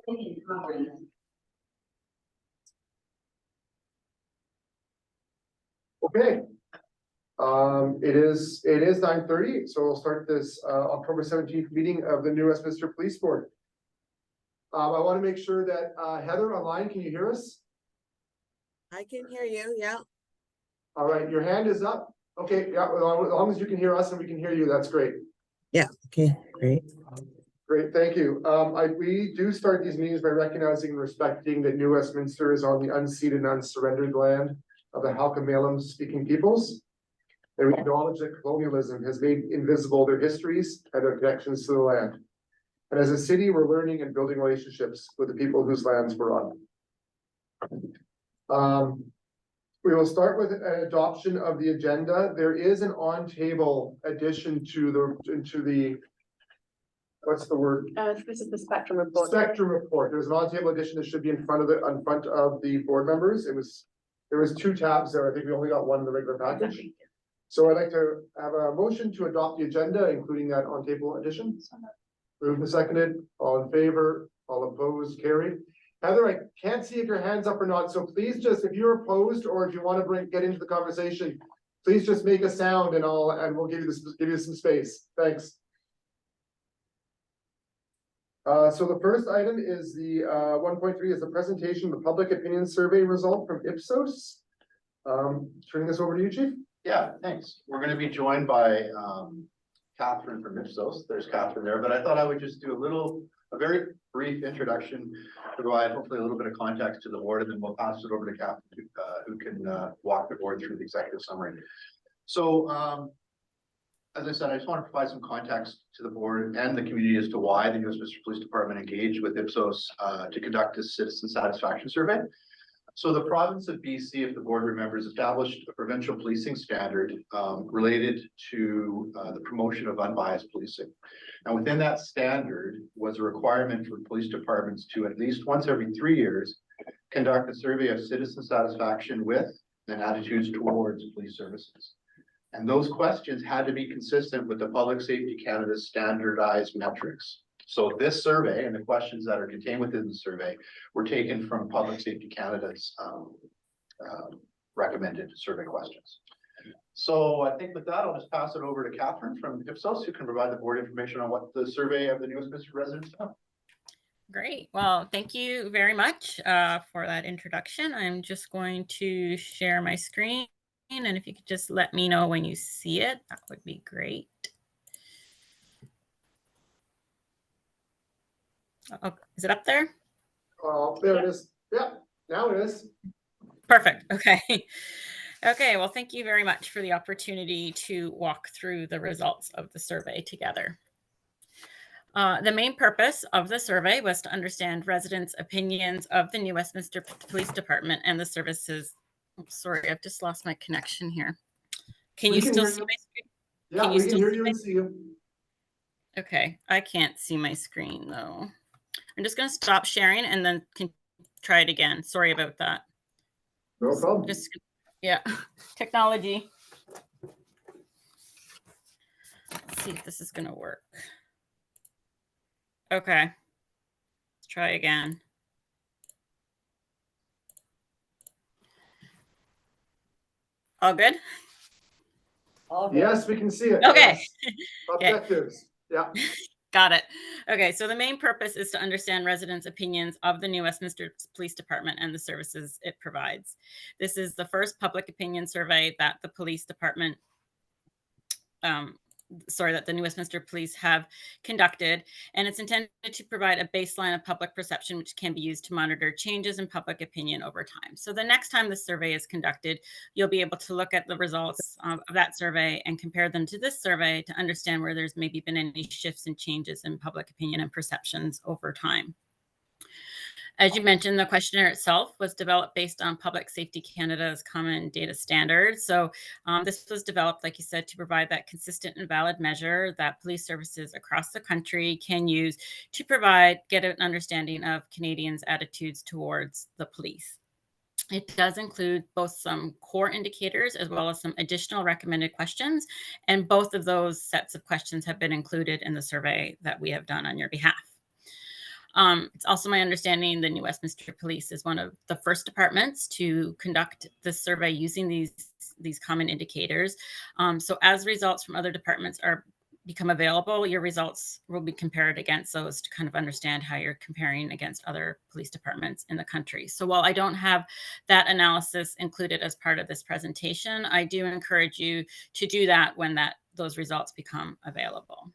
Okay. It is 9:30, so we'll start this October 17th meeting of the New Westminster Police Board. I want to make sure that Heather online, can you hear us? I can hear you, yeah. All right, your hand is up. Okay, yeah, as long as you can hear us and we can hear you, that's great. Yeah, okay, great. Great, thank you. We do start these meetings by recognizing and respecting that New Westminster is on the unceded and unsurrendered land of the Halkomelem speaking peoples. And we acknowledge that colonialism has made invisible their histories and their connections to the land. And as a city, we're learning and building relationships with the people whose lands we're on. We will start with an adoption of the agenda. There is an on-table addition to the what's the word? This is the spectrum report. Spectrum report. There's an on-table addition that should be in front of the board members. There was 2 tabs there. I think we only got one in the regular package. So I'd like to have a motion to adopt the agenda, including that on-table addition. Moved and seconded. All in favor, all opposed, carried. Heather, I can't see if your hand's up or not, so please just, if you're opposed or if you want to get into the conversation, please just make a sound and we'll give you some space. Thanks. So the first item is the 1.3 is the presentation of the public opinion survey result from Ipsos. Turning this over to you, Chief. Yeah, thanks. We're going to be joined by Catherine from Ipsos. There's Catherine there, but I thought I would just do a very brief introduction to provide hopefully a little bit of context to the board, and then we'll pass it over to Catherine who can walk the board through the executive summary. So as I said, I just want to provide some context to the board and the community as to why the New Westminster Police Department engaged with Ipsos to conduct this citizen satisfaction survey. So the province of BC, if the board remembers, established a provincial policing standard related to the promotion of unbiased policing. And within that standard was a requirement for police departments to at least once every 3 years conduct a survey of citizen satisfaction with and attitudes towards police services. And those questions had to be consistent with the Public Safety Canada's standardized metrics. So this survey and the questions that are contained within the survey were taken from Public Safety Canada's recommended survey questions. So I think with that, I'll just pass it over to Catherine from Ipsos, who can provide the board information on what the survey of the New Westminster residents found. Great. Well, thank you very much for that introduction. I'm just going to share my screen, and if you could just let me know when you see it, that would be great. Oh, is it up there? Oh, there it is. Yeah, now it is. Perfect. Okay. Okay. Well, thank you very much for the opportunity to walk through the results of the survey together. The main purpose of the survey was to understand residents' opinions of the New Westminster Police Department and the services. Oh, sorry, I've just lost my connection here. Can you still see my screen? Yeah, we can hear you and see you. Okay, I can't see my screen though. I'm just going to stop sharing and then can try it again. Sorry about that. No problem. Yeah, technology. Let's see if this is going to work. Okay, let's try again. All good? Yes, we can see it. Okay. Yes. Objectives. Yeah. Got it. Okay, so the main purpose is to understand residents' opinions of the New Westminster Police Department and the services it provides. This is the first public opinion survey that the police department, that the New Westminster Police have conducted, and it's intended to provide a baseline of public perception which can be used to monitor changes in public opinion over time. So the next time the survey is conducted, you'll be able to look at the results of that survey and compare them to this survey to understand where there's maybe been any shifts and changes in public opinion and perceptions over time. As you mentioned, the questionnaire itself was developed based on Public Safety Canada's common data standards. So this was developed, like you said, to provide that consistent and valid measure that police services across the country can use to get an understanding of Canadians' attitudes towards the police. It does include both some core indicators as well as some additional recommended questions. And both of those sets of questions have been included in the survey that we have done on your behalf. It's also my understanding the New Westminster Police is one of the first departments to conduct this survey using these common indicators. So as results from other departments become available, your results will be compared against those to kind of understand how you're comparing against other police departments in the country. So while I don't have that analysis included as part of this presentation, I do encourage you to do that when those results become available.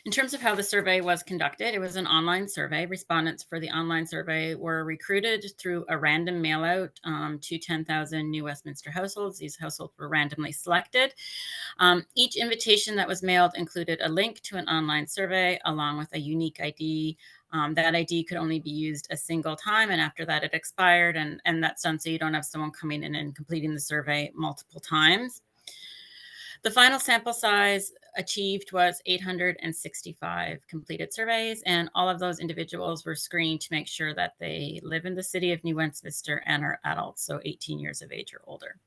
In terms of how the survey was conducted, it was an online survey. Respondents for the online survey were recruited through a random mail out to 10,000 New Westminster households. These households were randomly selected. Each invitation that was mailed included a link to an online survey along with a unique ID. That ID could only be used a single time, and after that it expired, and that's done so you don't have someone coming in and completing the survey multiple times. The final sample size achieved was 865 completed surveys, and all of those individuals were screened to make sure that they live in the city of New Westminster and are adults, so 18 years of age or older.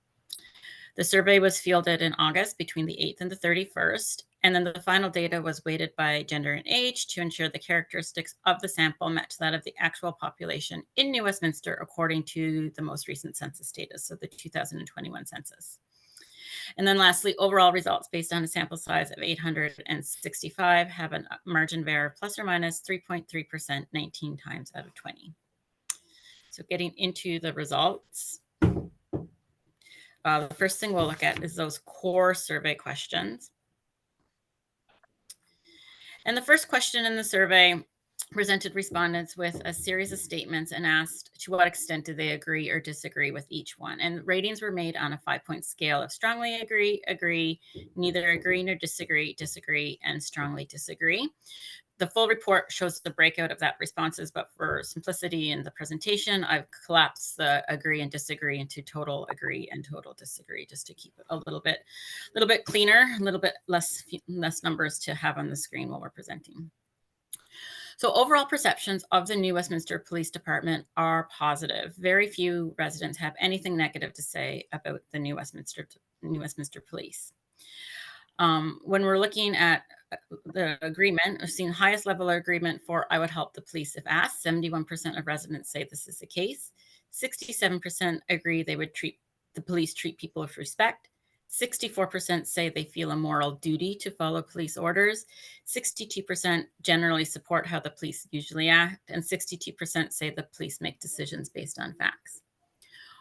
The survey was fielded in August between the 8th and the 31st, and then the final data was weighted by gender and age to ensure the characteristics of the sample matched that of the actual population in New Westminster according to the most recent census data, so the 2021 census. And then lastly, overall results based on a sample size of 865 have a margin of error plus or minus 3.3%, 19 times out of 20. So getting into the results. The first thing we'll look at is those core survey questions. And the first question in the survey presented respondents with a series of statements and asked to what extent do they agree or disagree with each one. And ratings were made on a 5-point scale of strongly agree, agree, neither agree nor disagree, disagree, and strongly disagree. The full report shows the breakout of that responses, but for simplicity in the presentation, I've collapsed the agree and disagree into total agree and total disagree, just to keep it a little bit cleaner, a little bit less numbers to have on the screen while we're presenting. So overall perceptions of the New Westminster Police Department are positive. Very few residents have anything negative to say about the New Westminster Police. When we're looking at the agreement, we've seen highest level of agreement for I would help the police if asked. 71% of residents say this is the case. 67% agree they would treat people with respect. 64% say they feel a moral duty to follow police orders. 62% generally support how the police usually act, and 62% say the police make decisions based on facts.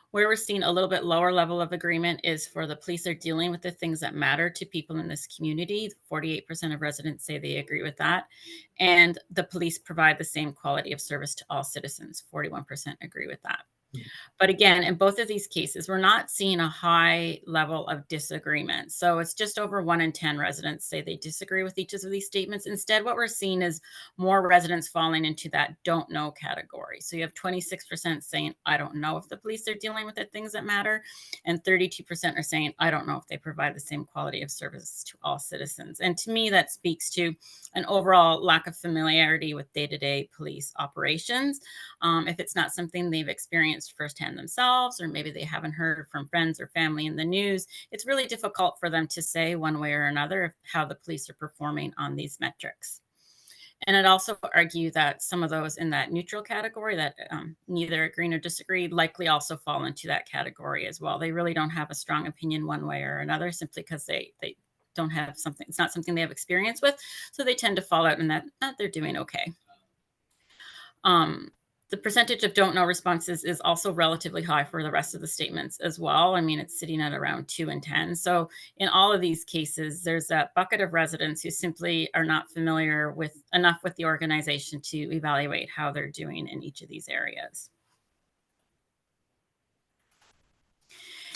Where we're seeing a little bit lower level of agreement is for the police are dealing with the things that matter to people in this community. 48% of residents say they agree with that. And the police provide the same quality of service to all citizens. 41% agree with that. But again, in both of these cases, we're not seeing a high level of disagreement. So it's just over 1 in 10 residents say they disagree with each of these statements. Instead, what we're seeing is more residents falling into that don't know category. So you have 26% saying, I don't know if the police are dealing with the things that matter. And 32% are saying, I don't know if they provide the same quality of service to all citizens. And to me, that speaks to an overall lack of familiarity with day-to-day police operations. If it's not something they've experienced firsthand themselves, or maybe they haven't heard from friends or family in the news, it's really difficult for them to say one way or another how the police are performing on these metrics. And I'd also argue that some of those in that neutral category that neither agree nor disagree likely also fall into that category as well. They really don't have a strong opinion one way or another simply because they don't have something, it's not something they have experience with. So they tend to fall out in that they're doing okay. The percentage of don't know responses is also relatively high for the rest of the statements as well. I mean, it's sitting at around 2 in 10. So in all of these cases, there's that bucket of residents who simply are not familiar with enough with the organization to evaluate how they're doing in each of these areas.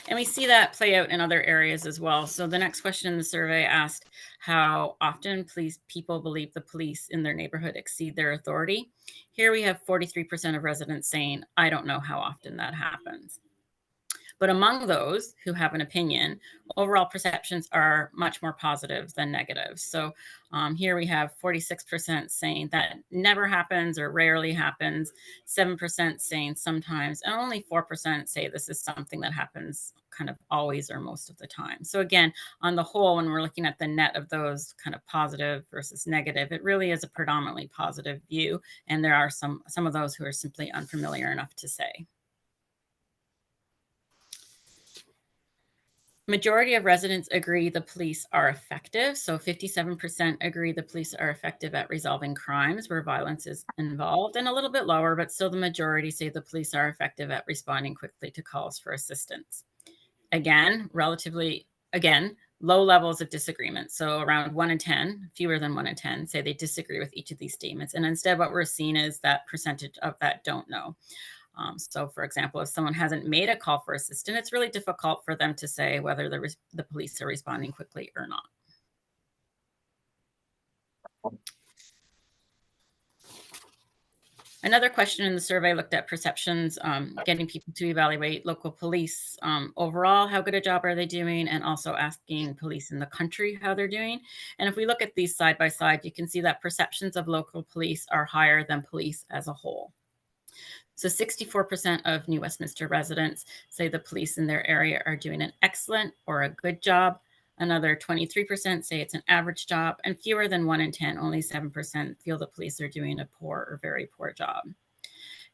And we see that play out in other areas as well. So the next question in the survey asked how often people believe the police in their neighborhood exceed their authority. Here we have 43% of residents saying, I don't know how often that happens. But among those who have an opinion, overall perceptions are much more positive than negative. So here we have 46% saying that never happens or rarely happens, 7% saying sometimes, and only 4% say this is something that happens kind of always or most of the time. So again, on the whole, when we're looking at the net of those kind of positive versus negative, it really is a predominantly positive view. And there are some of those who are simply unfamiliar enough to say. Majority of residents agree the police are effective. So 57% agree the police are effective at resolving crimes where violence is involved, and a little bit lower, but still the majority say the police are effective at responding quickly to calls for assistance. Again, low levels of disagreement. So around 1 in 10, fewer than 1 in 10 say they disagree with each of these statements. And instead what we're seeing is that percentage of that don't know. So for example, if someone hasn't made a call for assistance, it's really difficult for them to say whether the police are responding quickly or not. Another question in the survey looked at perceptions, getting people to evaluate local police overall, how good a job are they doing, and also asking police in the country how they're doing. And if we look at these side by side, you can see that perceptions of local police are higher than police as a whole. So 64% of New Westminster residents say the police in their area are doing an excellent or a good job. Another 23% say it's an average job, and fewer than 1 in 10, only 7% feel the police are doing a poor or very poor job.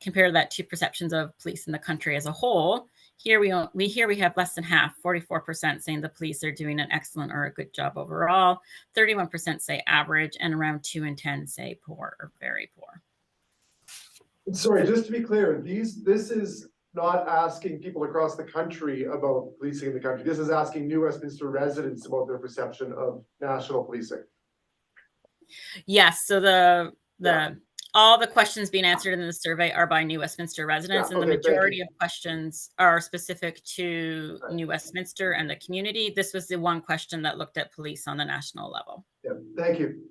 Compare that to perceptions of police in the country as a whole. Here we have less than half, 44% saying the police are doing an excellent or a good job overall. 31% say average, and around 2 in 10 say poor or very poor. Sorry, just to be clear, this is not asking people across the country about policing in the country. This is asking New Westminster residents about their perception of national policing. Yes, so all the questions being answered in the survey are by New Westminster residents, and the majority of questions are specific to New Westminster and the community. This was the one question that looked at police on the national level. Yeah, thank you.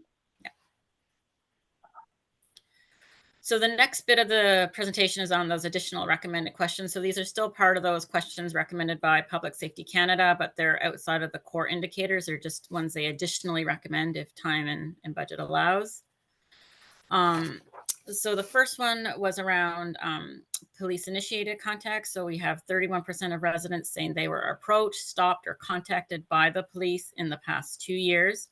So the next bit of the presentation is on those additional recommended questions. So these are still part of those questions recommended by Public Safety Canada, but they're outside of the core indicators. They're just ones they additionally recommend if time and budget allows. So the first one was around police initiated contact. So we have 31% of residents saying they were approached, stopped, or contacted by the police in the past 2 years.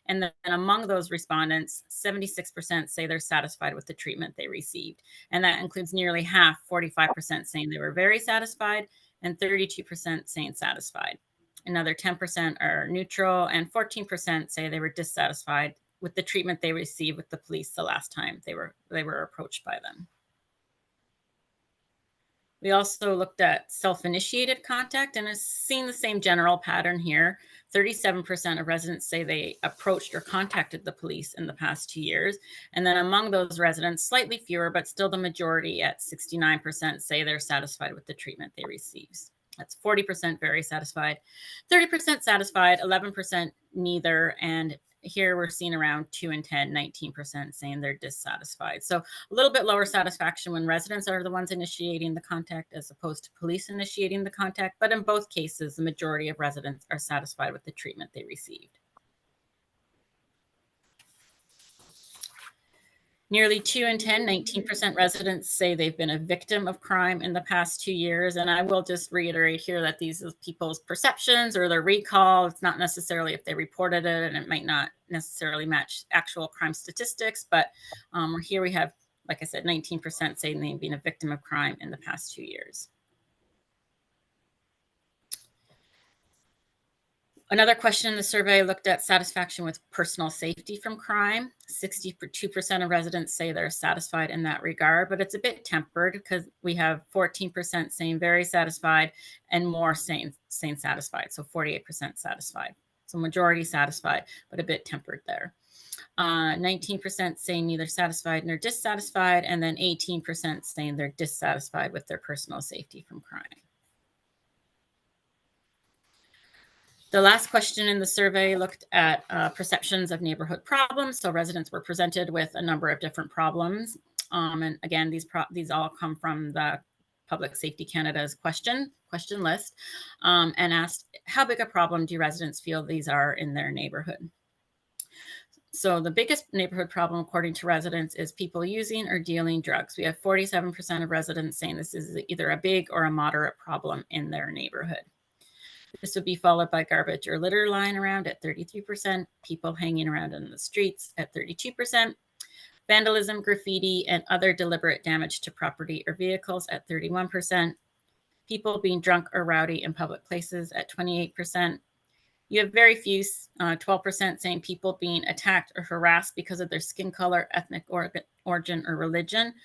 And then among those respondents, 76% say they're satisfied with the treatment they received. And that includes nearly half, 45% saying they were very satisfied and 32% saying satisfied. Another 10% are neutral, and 14% say they were dissatisfied with the treatment they received with the police the last time they were approached by them. We also looked at self-initiated contact, and it's seen the same general pattern here. 37% of residents say they approached or contacted the police in the past 2 years. And then among those residents, slightly fewer, but still the majority at 69% say they're satisfied with the treatment they received. That's 40% very satisfied, 30% satisfied, 11% neither, and here we're seeing around 2 in 10, 19% saying they're dissatisfied. So a little bit lower satisfaction when residents are the ones initiating the contact as opposed to police initiating the contact. But in both cases, the majority of residents are satisfied with the treatment they received. Nearly 2 in 10, 19% residents say they've been a victim of crime in the past 2 years. And I will just reiterate here that these are people's perceptions or their recall. It's not necessarily if they reported it, and it might not necessarily match actual crime statistics. But here we have, like I said, 19% saying they've been a victim of crime in the past 2 years. Another question in the survey looked at satisfaction with personal safety from crime. 62% of residents say they're satisfied in that regard, but it's a bit tempered because we have 14% saying very satisfied and more saying satisfied. So 48% satisfied. So majority satisfied, but a bit tempered there. 19% saying neither satisfied nor dissatisfied, and then 18% saying they're dissatisfied with their personal safety from crime. The last question in the survey looked at perceptions of neighborhood problems. So residents were presented with a number of different problems. And again, these all come from the Public Safety Canada's question list, and asked, how big a problem do residents feel these are in their neighborhood? So the biggest neighborhood problem, according to residents, is people using or dealing drugs. We have 47% of residents saying this is either a big or a moderate problem in their neighborhood. This would be followed by garbage or litter lying around at 33%, people hanging around in the streets at 32%, vandalism, graffiti, and other deliberate damage to property or vehicles at 31%, people being drunk or rowdy in public places at 28%. You have very few, 12% saying people being attacked or harassed because of their skin color, ethnic origin, or religion.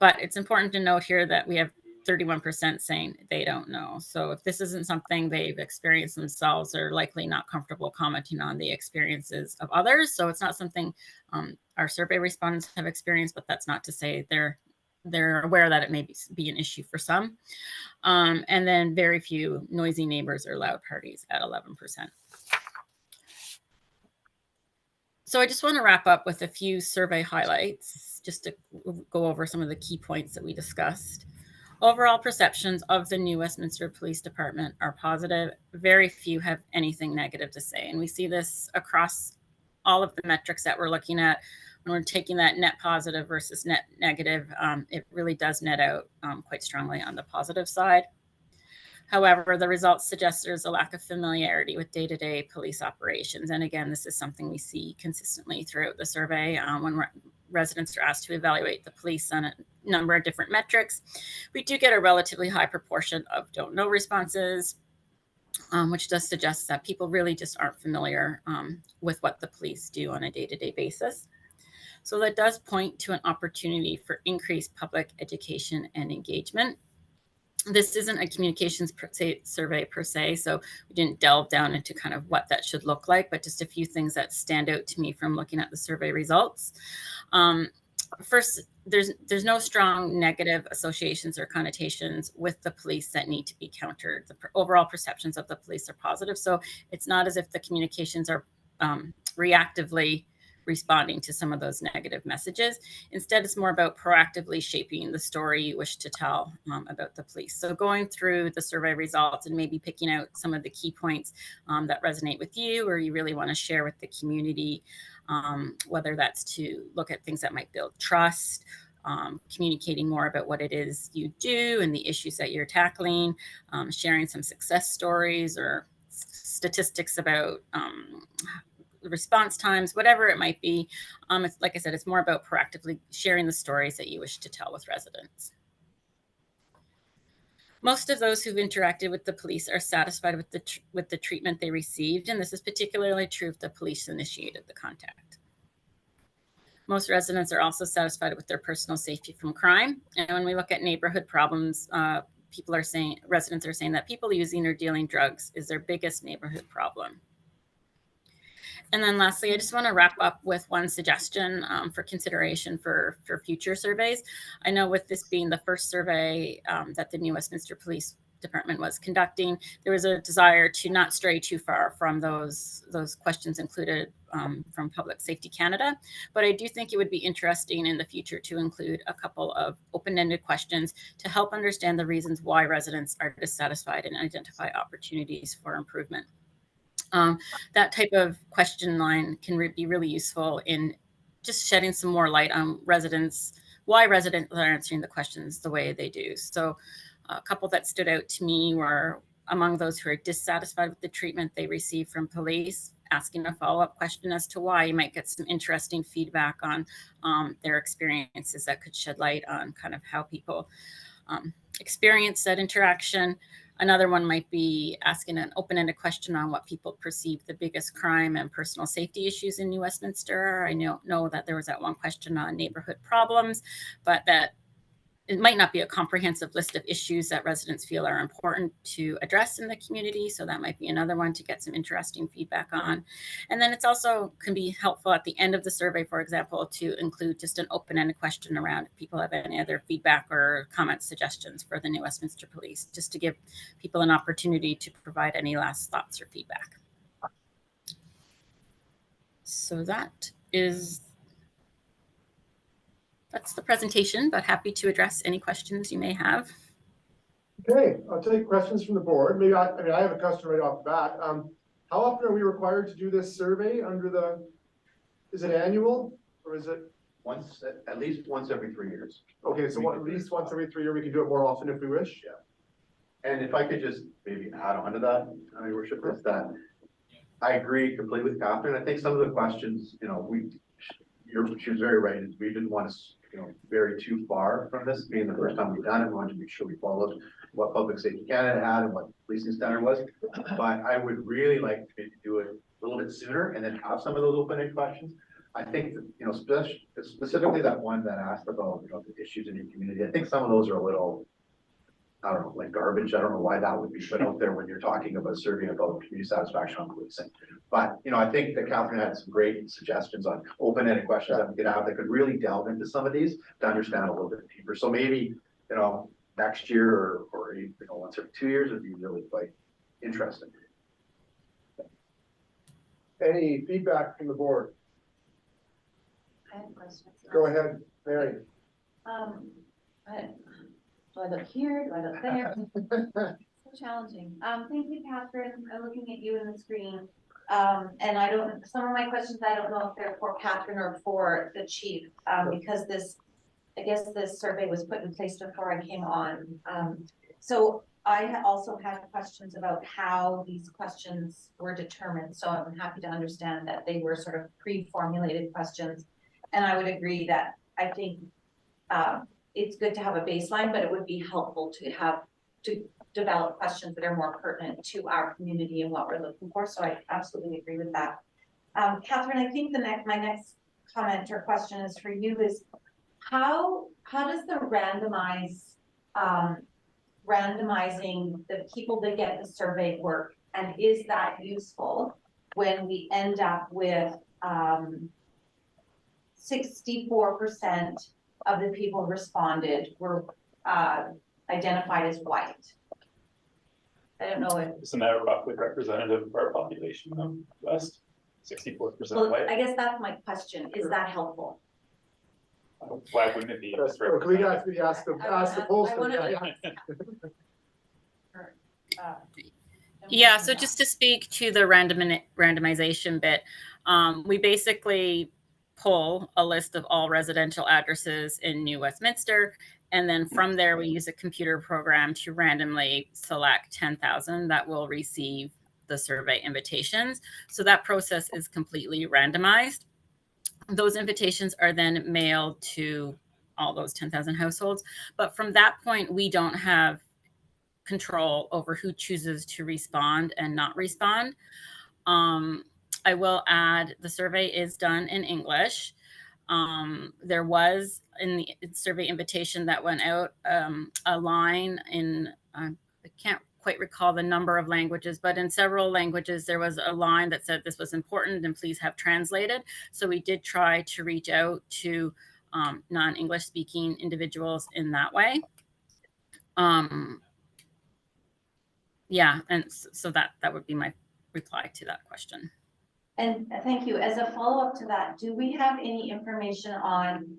But it's important to note here that we have 31% saying they don't know. So if this isn't something they've experienced themselves, they're likely not comfortable commenting on the experiences of others. So it's not something our survey respondents have experienced, but that's not to say they're aware that it may be an issue for some. And then very few noisy neighbors or loud parties at 11%. So I just want to wrap up with a few survey highlights, just to go over some of the key points that we discussed. Overall perceptions of the new Westminster Police Department are positive. Very few have anything negative to say. And we see this across all of the metrics that we're looking at. When we're taking that net positive versus net negative, it really does net out quite strongly on the positive side. However, the results suggest there's a lack of familiarity with day-to-day police operations. And again, this is something we see consistently throughout the survey. When residents are asked to evaluate the police on a number of different metrics, we do get a relatively high proportion of don't know responses, which does suggest that people really just aren't familiar with what the police do on a day-to-day basis. So that does point to an opportunity for increased public education and engagement. This isn't a communications survey per se, so we didn't delve down into kind of what that should look like, but just a few things that stand out to me from looking at the survey results. First, there's no strong negative associations or connotations with the police that need to be countered. The overall perceptions of the police are positive, so it's not as if the communications are reactively responding to some of those negative messages. Instead, it's more about proactively shaping the story you wish to tell about the police. So going through the survey results and maybe picking out some of the key points that resonate with you or you really want to share with the community, whether that's to look at things that might build trust, communicating more about what it is you do and the issues that you're tackling, sharing some success stories or statistics about response times, whatever it might be. It's, like I said, it's more about proactively sharing the stories that you wish to tell with residents. Most of those who've interacted with the police are satisfied with the treatment they received, and this is particularly true if the police initiated the contact. Most residents are also satisfied with their personal safety from crime. And when we look at neighborhood problems, residents are saying that people using or dealing drugs is their biggest neighborhood problem. And then lastly, I just want to wrap up with one suggestion for consideration for future surveys. I know with this being the first survey that the new Westminster Police Department was conducting, there was a desire to not stray too far from those questions included from Public Safety Canada. But I do think it would be interesting in the future to include a couple of open-ended questions to help understand the reasons why residents are dissatisfied and identify opportunities for improvement. That type of question line can be really useful in just shedding some more light on why residents are answering the questions the way they do. So a couple that stood out to me were among those who are dissatisfied with the treatment they receive from police, asking a follow-up question as to why. You might get some interesting feedback on their experiences that could shed light on kind of how people experience that interaction. Another one might be asking an open-ended question on what people perceive the biggest crime and personal safety issues in New Westminster. I know that there was that one question on neighborhood problems, but that it might not be a comprehensive list of issues that residents feel are important to address in the community. So that might be another one to get some interesting feedback on. And then it's also can be helpful at the end of the survey, for example, to include just an open-ended question around if people have any other feedback or comments, suggestions for the new Westminster Police, just to give people an opportunity to provide any last thoughts or feedback. So that's the presentation, but happy to address any questions you may have. Okay, I'll take questions from the board. Maybe I mean, I have a question right off the bat. How often are we required to do this survey under is it annual or is it? Once, at least once every 3 years. Okay, so at least once every 3 years, we can do it more often if we wish. Yeah. And if I could just maybe add on to that, Your Worship, is that I agree completely with Catherine. I think some of the questions, you know, she was very right. We didn't want to, you know, vary too far from this being the first time we've done it. We wanted to make sure we followed what Public Safety Canada had and what policing standard was. But I would really like to maybe do it a little bit sooner and then have some of those open-ended questions. I think that, you know, specifically that one that asked about, you know, the issues in your community, I think some of those are a little, I don't know, like garbage. I don't know why that would be put out there when you're talking about surveying about community satisfaction on policing. But, you know, I think that Catherine had some great suggestions on open-ended questions that we could have that could really delve into some of these to understand a little bit deeper. So maybe, you know, next year or you know, once every 2 years would be really quite interesting. Any feedback from the board? I have questions. Go ahead, Mary. Do I look here? Do I look there? So challenging. Thank you, Catherine. I'm looking at you in the screen. And some of my questions, I don't know if they're for Catherine or for the chief, because I guess this survey was put in place before I came on. So I also had questions about how these questions were determined. So I'm happy to understand that they were sort of pre-formulated questions. And I would agree that I think it's good to have a baseline, but it would be helpful to develop questions that are more pertinent to our community and what we're looking for. So I absolutely agree with that. Catherine, I think my next comment or question is for you is how does the randomizing the people that get the survey work, and is that useful when we end up with 64% of the people responded were identified as white? I don't know if. Isn't that roughly representative of our population of West? 64% Well, white? I guess that's my question. Is that helpful? Why wouldn't it be? Can we actually ask the pollster? Yeah, so just to speak to the randomization bit, we basically pull a list of all residential addresses in New Westminster. And then from there, we use a computer program to randomly select 10,000 that will receive the survey invitations. So that process is completely randomized. Those invitations are then mailed to all those 10,000 households. But from that point, we don't have control over who chooses to respond and not respond. I will add, the survey is done in English. There was in the survey invitation that went out a line in, I can't quite recall the number of languages, but in several languages, there was a line that said this was important and please have translated. So we did try to reach out to non-English speaking individuals in that way. Yeah, and so that would be my reply to that question. And thank you. As a follow-up to that, do we have any information on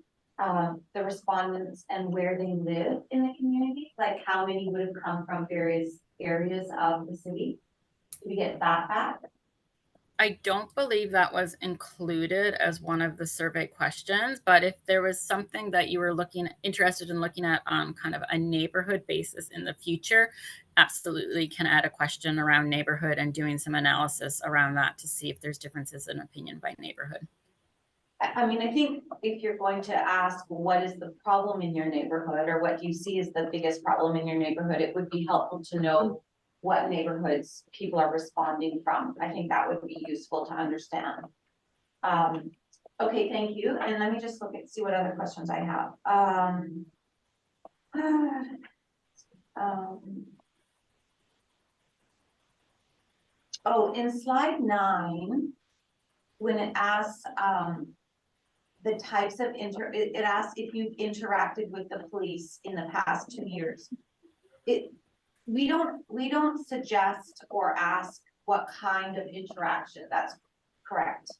the respondents and where they live in the community? Like how many would have come from various areas of the city? Do we get that back? I don't believe that was included as one of the survey questions, but if there was something that you were interested in looking at on kind of a neighborhood basis in the future, absolutely can add a question around neighborhood and doing some analysis around that to see if there's differences in opinion by neighborhood. I mean, I think if you're going to ask what is the problem in your neighborhood or what do you see as the biggest problem in your neighborhood, it would be helpful to know what neighborhoods people are responding from. I think that would be useful to understand. Okay, thank you. And let me just see what other questions I have. Oh, in slide 9, when it asks the types of it asks if you've interacted with the police in the past 2 years. We don't suggest or ask what kind of interaction. That's correct,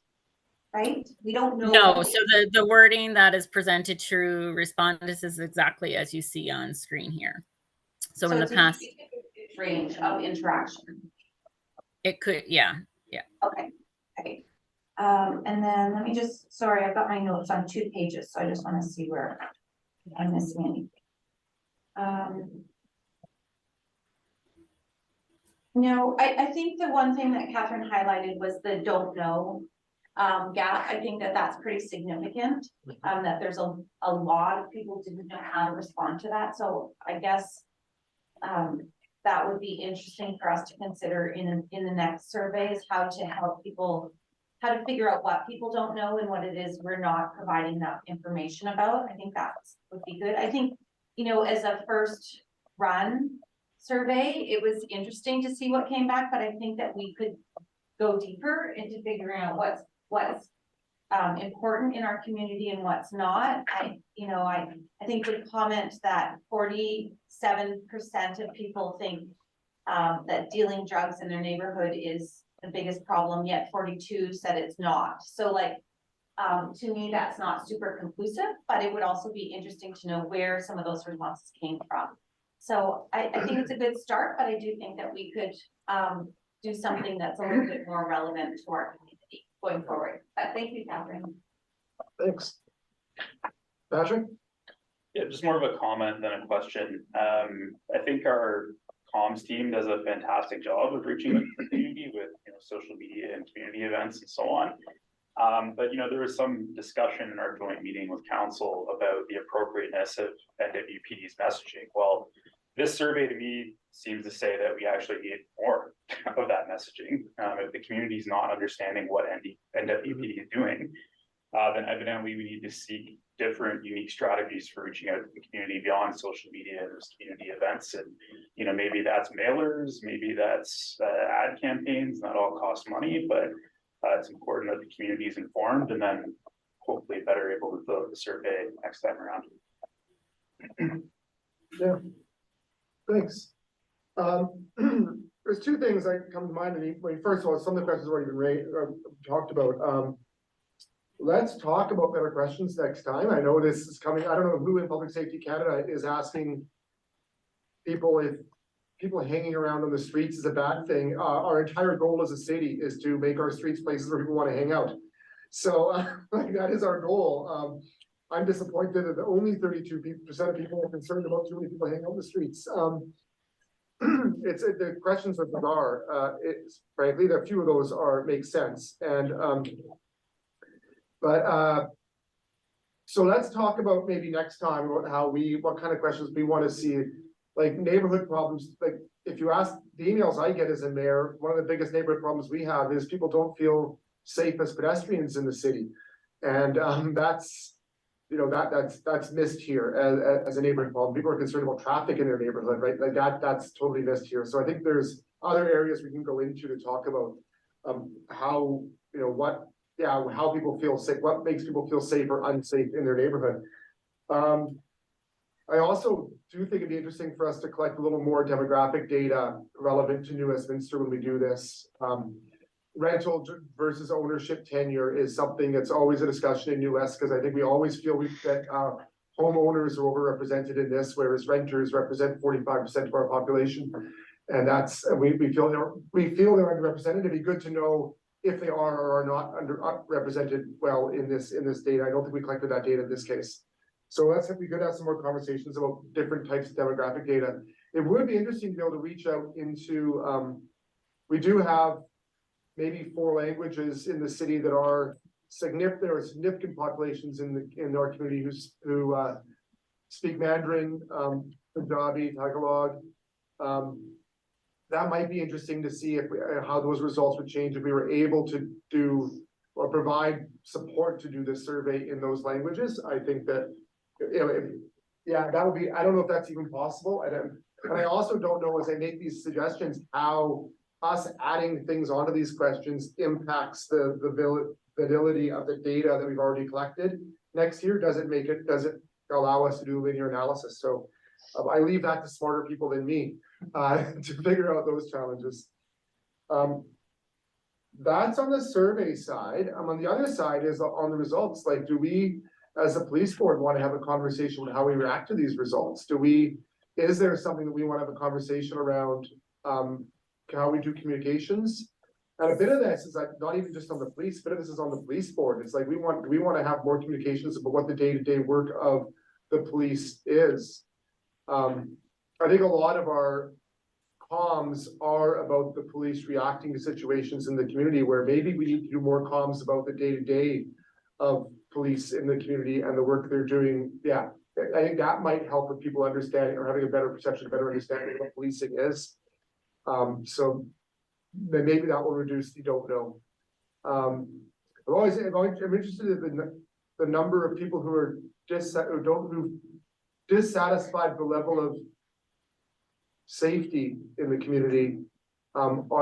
right? We don't know. No, so the wording that is presented to respondents is exactly as you see on screen here. So in the it's a past, huge range of interaction. it could, yeah. Okay, okay. And then let me just, sorry, I've got my notes on 2 pages, so I just wanna see where I'm missing anything. No, I think the one thing that Catherine highlighted was the don't know gap. I think that that's pretty significant. That there's a lot of people didn't know how to respond to that, so I guess that would be interesting for us to consider in the next survey, is how to help people, how to figure out what people don't know and what it is we're not providing that information about. I think that would be good. I think, you know, as a first run survey, it was interesting to see what came back, but I think that we could go deeper into figuring out what's important in our community and what's not. I think the comment that 47% of people think that dealing drugs in their neighborhood is the biggest problem, yet 42 said it's not. So like, to me, that's not super conclusive, but it would also be interesting to know where some of those responses came from. So I think it's a good start, but I do think that we could do something that's a little bit more relevant to our community going forward. But thank you, Catherine. Thanks. Patrick? Yeah, just more of a comment than a question. I think our comms team does a fantastic job of reaching the community with, you know, social media and community events and so on. But, you know, there was some discussion in our joint meeting with council about the appropriateness of NWPD's messaging. Well, this survey to me seems to say that we actually need more of that messaging. If the community is not understanding what NWPD is doing, then evidently we need to seek different unique strategies for reaching out to the community beyond social media and those community events. And, you know, maybe that's mailers, maybe that's ad campaigns, that all cost money, but it's important that the community is informed and then hopefully better able to fill out the survey next time around. Yeah. Thanks. There's 2 things that come to mind. First of all, some of the questions have already been raised, talked about. Let's talk about better questions next time. I know this is coming. I don't know who in Public Safety Canada is asking people if people hanging around on the streets is a bad thing. Our entire goal as a city is to make our streets places where people want to hang out. So like that is our goal. I'm disappointed that only 32% of people are concerned about too many people hanging out in the streets. The questions are bizarre. It's frankly, a few of those make sense. And so let's talk about maybe next time about what kind of questions we want to see, like neighborhood problems. Like if you ask the emails I get as a mayor, one of the biggest neighborhood problems we have is people don't feel safe as pedestrians in the city. And that's, you know, that's missed here as a neighborhood problem. People are concerned about traffic in their neighborhood, right? Like that's totally missed here. So I think there's other areas we can go into to talk about how, you know, how people feel safe, what makes people feel safe or unsafe in their neighborhood. I also do think it'd be interesting for us to collect a little more demographic data relevant to New Westminster when we do this. Rental versus ownership tenure is something that's always a discussion in New West, because I think we always feel that homeowners are overrepresented in this, whereas renters represent 45% of our population. And that's, we feel they're underrepresented. It'd be good to know if they are or are not underrepresented well in this data. I don't think we collected that data in this case. So we could have some more conversations about different types of demographic data. It would be interesting to be able to reach out into, we do have maybe 4 languages in the city that are significant. There are significant populations in our community who speak Mandarin, Punjabi, Tagalog. That might be interesting to see how those results would change if we were able to do or provide support to do this survey in those languages. I think that, you know, that would be, I don't know if that's even possible. And I also don't know, as I make these suggestions, how us adding things onto these questions impacts the validity of the data that we've already collected next year. Does it allow us to do linear analysis? So I leave that to smarter people than me to figure out those challenges. That's on the survey side. On the other side is on the results. Like, do we, as a police board, want to have a conversation with how we react to these results? Do we, is there something that we want to have a conversation around, how we do communications? And a bit of this is like, not even just on the police, but this is on the police board. It's like, we want to have more communications about what the day-to-day work of the police is. I think a lot of our comms are about the police reacting to situations in the community where maybe we need to do more comms about the day-to-day of police in the community and the work they're doing. Yeah, I think that might help with people understanding or having a better perception, a better understanding of what policing is. So then maybe that will reduce the don't know. I'm interested in the number of people who are dissatisfied with the level of safety in the community,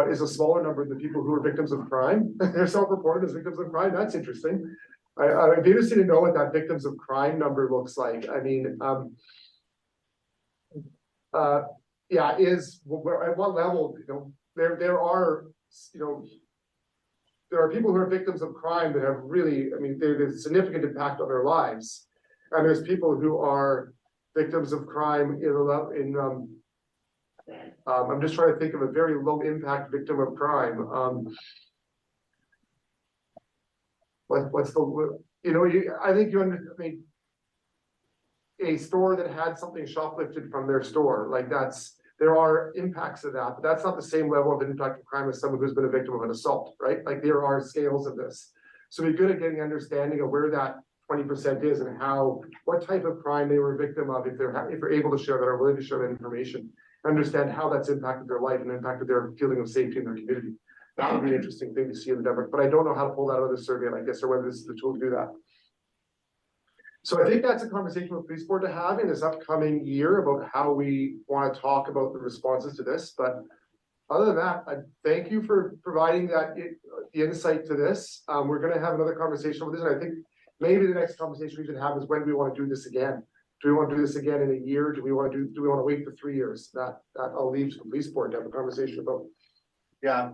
is a smaller number than the people who are victims of crime. They're self-reported as victims of crime. That's interesting. I'd be interested to know what that victims of crime number looks like. I mean, yeah, at what level, there are people who are victims of crime that have really, I mean, there's a significant impact on their lives. And there's people who are victims of crime I'm just trying to think of a very low impact victim of crime. What's the, I think a store that had something shoplifted from their store, like there are impacts of that, but that's not the same level of impact of crime as someone who's been a victim of an assault, right? Like there are scales of this. So we're good at getting understanding of where that 20% is and what type of crime they were a victim of, if they're able to share that or willing to share that information, understand how that's impacted their life and impacted their feeling of safety in their community. That would be an interesting thing to see in the Denver, but I don't know how to pull that out of the survey, I guess, or whether this is the tool to do that. So I think that's a conversation with the police board to have in this upcoming year about how we want to talk about the responses to this. But other than that, I thank you for providing the insight to this. We're going to have another conversation with this, and I think maybe the next conversation we should have is when we want to do this again. Do we want to do this again in a year? Do we want to wait for 3 years? That I'll leave to the police board to have a conversation about. Yeah,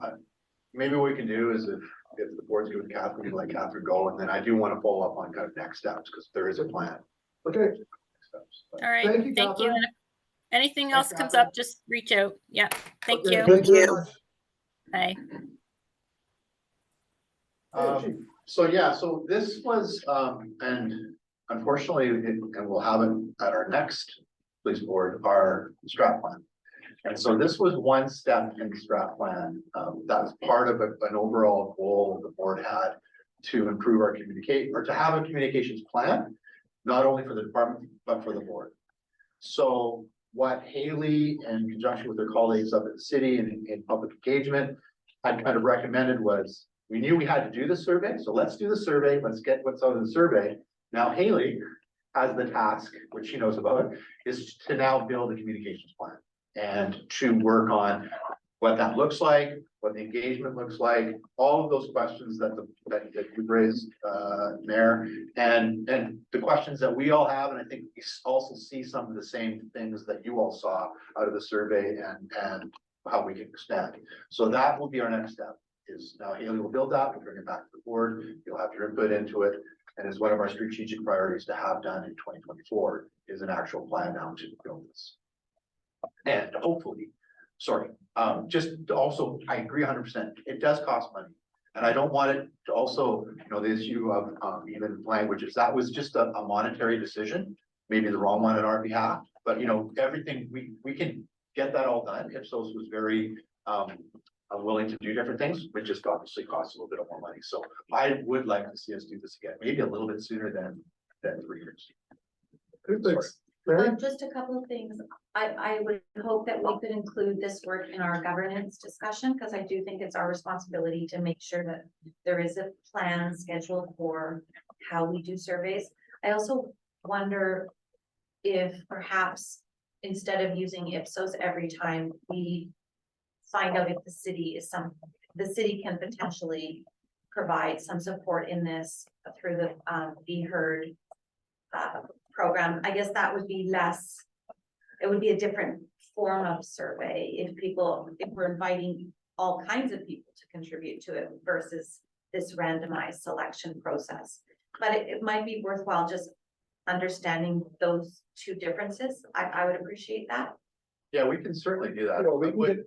maybe what we can do is if the board's good with Catherine, let Catherine go, and then I do want to follow up on kind of next steps, because there is a plan. Okay. All right, Thank you, thank you. Catherine. And if anything else comes Catherine. up, just reach out. Yeah, thank Okay, you. Thank very you. much. Bye. So this was, and unfortunately, and we'll have it at our next police board, our strat plan. And so this was one step in the strat plan. That was part of an overall goal the board had to improve our to have a communications plan, not only for the department, but for the board. So what Haley, in conjunction with her colleagues up at the city and in public engagement, had kind of recommended was, we knew we had to do the survey, so let's do the survey, let's get what's out of the survey. Now Haley has the task, which she knows about, is to now build a communications plan and to work on what that looks like, what the engagement looks like, all of those questions that you've raised, Mayor, and the questions that we all have, and I think we also see some of the same things that you all saw out of the survey and how we can expand. So that will be our next step, is now Haley will build that, we'll bring it back to the board, you'll have your input into it, and it's one of our strategic priorities to have done in 2024 is an actual plan now to build this. And hopefully, just also, I agree 100%, it does cost money. And I don't want it to also, the issue of even languages, that was just a monetary decision, maybe the wrong one on our behalf, but everything, we can get that all done. Ipsos was very willing to do different things, which just obviously costs a little bit more money. So I would like to see us do this again, maybe a little bit sooner than 3 years. Thanks. Mary? Just a couple of things. I would hope that we could include this work in our governance discussion, because I do think it's our responsibility to make sure that there is a plan scheduled for how we do surveys. I also wonder if perhaps instead of using Ipsos every time we find out if the city can potentially provide some support in this through the Be Heard program. I guess that would be it would be a different form of survey if we're inviting all kinds of people to contribute to it versus this randomized selection process. But it might be worthwhile just understanding those two differences, I would appreciate that. Yeah, we can certainly do that. Well, we can Would-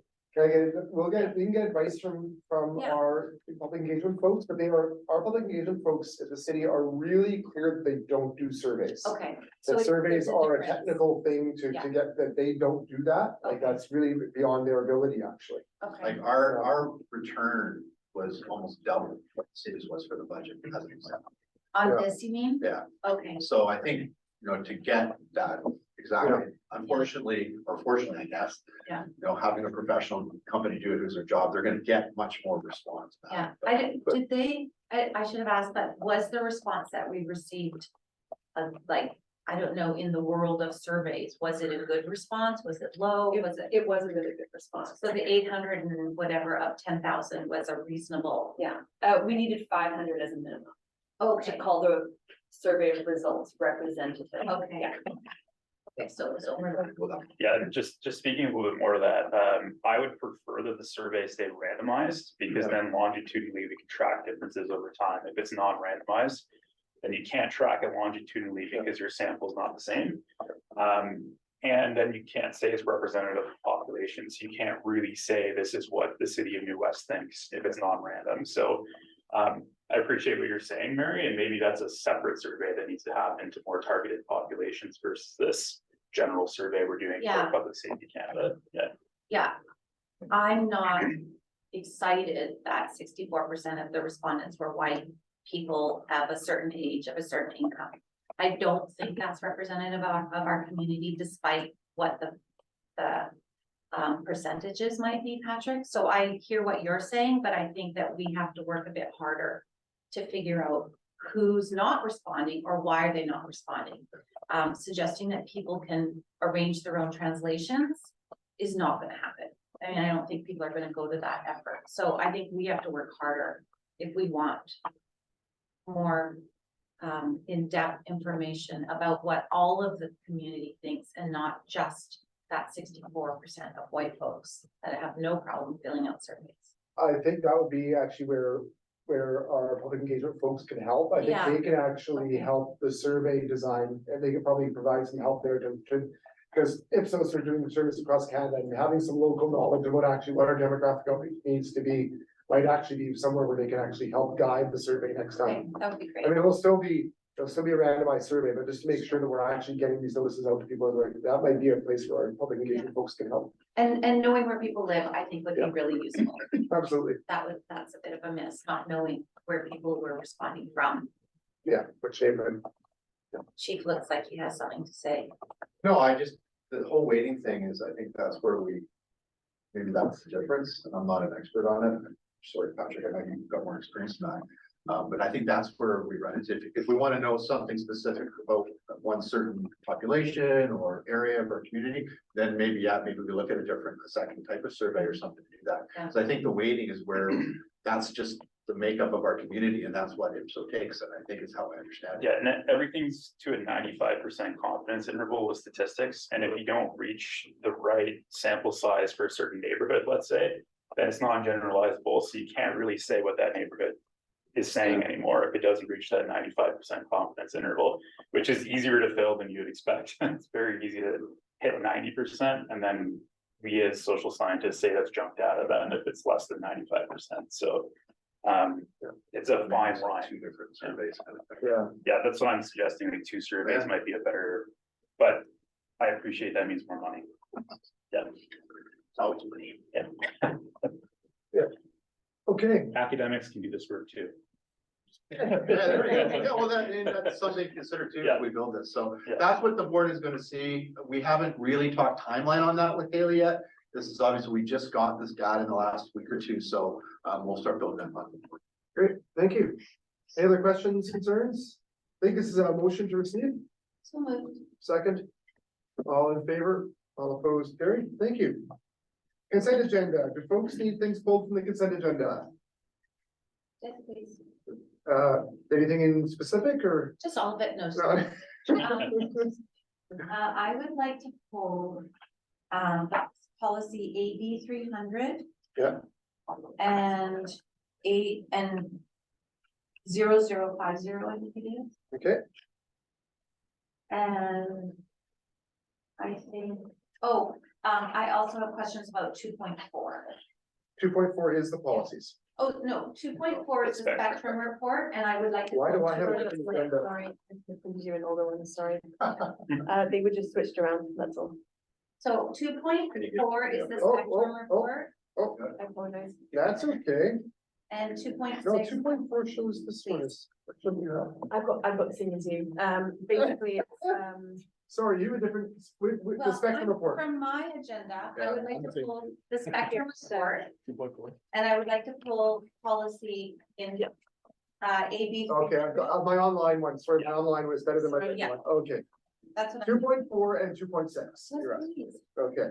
get, we can get advice from Yeah. our public engagement folks, but our public engagement folks at the city are really clear that they don't do surveys. Okay. so The it's- surveys there's are a difference. technical thing to Yeah. get, that they don't do that, like, Okay. that's really beyond their ability, actually. Okay, Like our return was almost double what the city's was for the budget as an example. on Yeah. this, you mean? Yeah. Okay, So I think, to get that, exactly, unfortunately, or fortunately, I guess. Yeah. Having a professional company do it as their job, they're gonna get much more response. back. yeah, But- did they, I should have asked, but was the response that we received? Like, I don't know, in the world of surveys, was it a good response? Was it low? Was it? It was a really good response. So the 800 and whatever of 10,000 was a reasonable, Yeah, we needed 500 as a minimum to okay, call the survey results representative. okay. Yeah. Okay, so it was over. Well, that- Yeah, just speaking a little bit more to that, I would prefer that the survey stay randomized, because then longitudinally we can track differences over time. If it's non-randomized, then you can't track it longitudinally because your sample is not the same. And then you can't say it's representative of populations. You can't really say this is what the city of New West thinks if it's non-random. So I appreciate what you're saying, Mary, and maybe that's a separate survey that needs to happen to more targeted populations versus this general survey we're doing Yeah. for Public Safety Canada. Yeah, Yeah, I'm not excited that 64% of the respondents were white people of a certain age, of a certain income. I don't think that's representative of our community, despite what the percentages might be, Patrick. So I hear what you're saying, but I think that we have to work a bit harder to figure out who's not responding or why are they not responding. Suggesting that people can arrange their own translations is not gonna happen. I mean, I don't think people are gonna go to that effort. So I think we have to work harder if we want more in-depth information about what all of the community thinks and not just that 64% of white folks that have no problem filling out surveys. I think that would be actually where our public engagement folks can help. I think Yeah. they can actually Okay. help the survey design, and they can probably provide some help there to. Because Ipsos are doing the service across Canada, and having some local knowledge of what our demographic outreach needs to be, might actually be somewhere where they can actually help guide the survey next Okay, time. that would be great. I mean, it'll still be a randomized survey, but just to make sure that we're actually getting these notices out to people, that might be a place where our public engagement folks can help. And knowing where people live, I think would be Yeah. really useful. Absolutely, That's a bit of a miss, not knowing where people were responding from. yeah, which they've been. Chief looks like he has something to say. No, the whole waiting thing is, I think that's where maybe that's the difference, and I'm not an expert on it. Sorry, Patrick, I know you've got more experience than I. But I think that's where we run into, if we want to know something specific about one certain population or area of our community, then maybe we look at a second type of survey or something to do that. Yeah. So I think the weighting is where, that's just the makeup of our community, and that's what Ipso takes, and I think it's how I understand it. yeah, and everything's to a 95% confidence interval with statistics, and if you don't reach the right sample size for a certain neighborhood, let's say, then it's non-generalizable, so you can't really say what that neighborhood is saying anymore if it doesn't reach that 95% confidence interval, which is easier to fill than you would expect. It's very easy to hit 90%, and then we as social scientists say that's junk data then if it's less than 95%. So it's a fine line. Two different surveys. kind of thing. Yeah, Yeah, that's what I'm suggesting. Like 2 surveys might be a better, but I appreciate that means more money. Yeah. It's always money. Yeah. okay. Academics can do this work too. Yeah, there we go. Yeah, well, that's something to consider too, Yeah. if we build this, so Yeah. that's what the board is gonna see. We haven't really talked timeline on that with Haley yet. This is obviously, we just got this data in the last week or two, so we'll start building that up. Great, thank you. Any other questions, concerns? I think this is a motion to receive, So moved. second. All in favor, all opposed, carried, thank you. Consent agenda, do folks need things pulled from the consent agenda? Yes, please. Anything in specific or? Just all of it, no. I would like to pull, that's policy AB 300. Yeah. And 0050, I think it is. Okay, And I think, I also have questions about 2.4. 2.4 is the policies. Oh, no, 2.4 is the spectrum report, and I would like to. Why do I have go it? to- Sorry, you an older one, sorry. They were just switched around, that's all. So 2.4 is the Oh, spectrum oh, report, Oh, I apologize. that's okay. and 2.6. No, 2.4 shows this one is, what should you have? I've got the same as you. Basically, it's, Sorry, you have a different, with the Well, spectrum report. From my agenda, I Yeah, would like I'm to the same. pull the spectrum report, 2.4. and I would like to pull policy in AB. Okay, I've got, my online one, sorry, my online was better than my. Yeah. one. Okay, That's what. 2.4 and 2.6. Yes, You're right. please. Okay.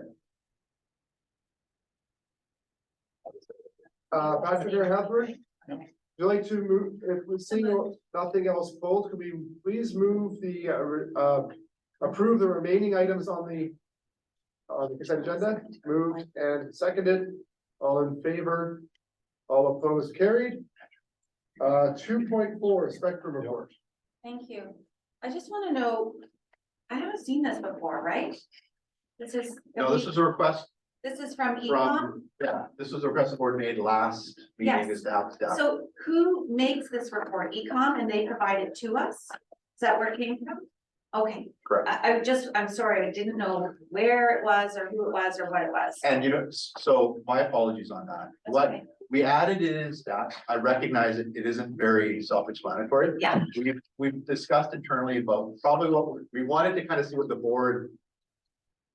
Patrick or Heather? Would you like to move, if we see nothing else pulled, could we please move the, approve the remaining items on the consent agenda? Moved and seconded, all in favor, all opposed, carried. 2.4 spectrum report. Thank you. I just want to know, I haven't seen this before, right? This is. No, this is a request This is from Ecom. from, this was a request the board made last meeting Yes. is to have staff. So who makes this report? Ecom, and they provide it to us? Is that where it came from? Okay, Correct. I'm sorry, I didn't know where it was or who it was or what it was. And you know, so my apologies on that. That's What okay. we added it in stats. I recognize it isn't very self-explanatory. Yeah. We've discussed internally about probably what we wanted to kind of see what the board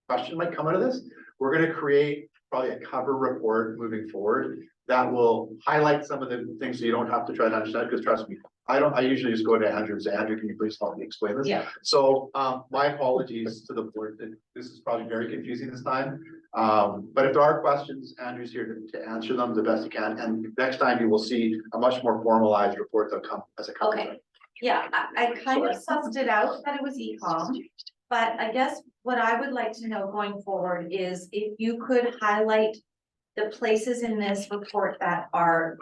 question might come out of this. We're gonna create probably a cover report moving forward that will highlight some of the things so you don't have to try to understand, because trust me, I usually just go to Andrew and say, Andrew, can you please help me explain this? Yeah. So, my apologies to the board, that this is probably very confusing this time. But if there are questions, Andrew's here to answer them the best he can, and next time you will see a much more formalized report that'll come as a cover. Okay. Yeah, I kind of sussed it out that it was Ecom, but I guess what I would like to know going forward is if you could highlight the places in this report that are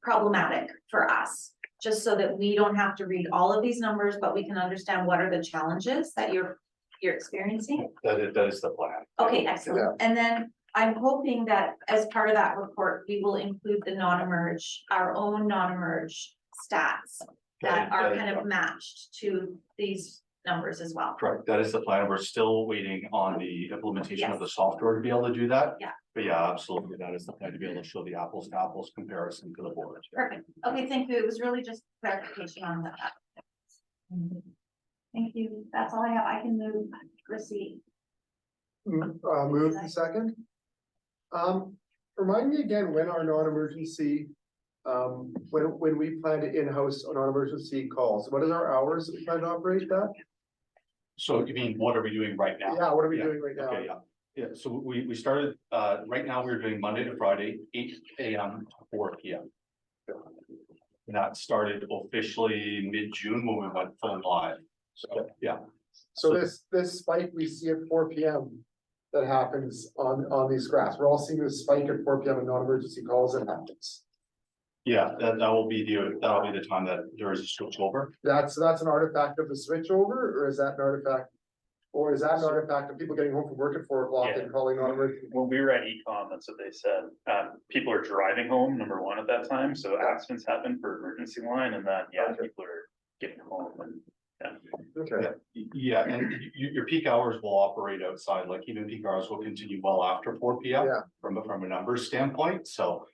problematic for us, just so that we don't have to read all of these numbers, but we can understand what are the challenges that you're experiencing. That is the plan. Okay, excellent. And then I'm hoping that as part of that report, we will include the non-emerge, our own non-emerge stats that are kind of matched to these numbers as well. Correct, that is the plan. We're still waiting on the implementation of the software to be able to do that. Yeah. But yeah, absolutely, that is the plan, to be able to show the apples to apples comparison to the board. Perfect. Okay, thank you. It was really just clarification on that. Thank you. That's all I have. I can move receipt. Move the second. Remind me again when our non-emergency, when we plan to in-house non-emergency calls, what is our hours that we plan to operate that? So you mean, what are we doing right now? Yeah, what are we Yeah, doing right now? Okay, yeah, yeah, so we started, right now we're doing Monday to Friday, 8 AM to 4 PM. And that started officially mid-June when we went full live, so, yeah. So this spike we see at 4 PM that happens on these graphs, we're all seeing this spike at 4 PM in non-emergency calls that happens. Yeah, that'll be the time that there is a switch over. That's an artifact of the switchover, or is that an artifact? Or is that an artifact of people getting home from work at 4 o'clock Yeah. and calling non-emergency? When we were at Ecom, that's what they said. People are driving home, number one at that time, so accidents happen for emergency line, and then, Okay. people are getting home and. Okay, Yeah, and your peak hours will operate outside, like even peak hours will continue well after 4 PM. Yeah. From a numbers standpoint, so,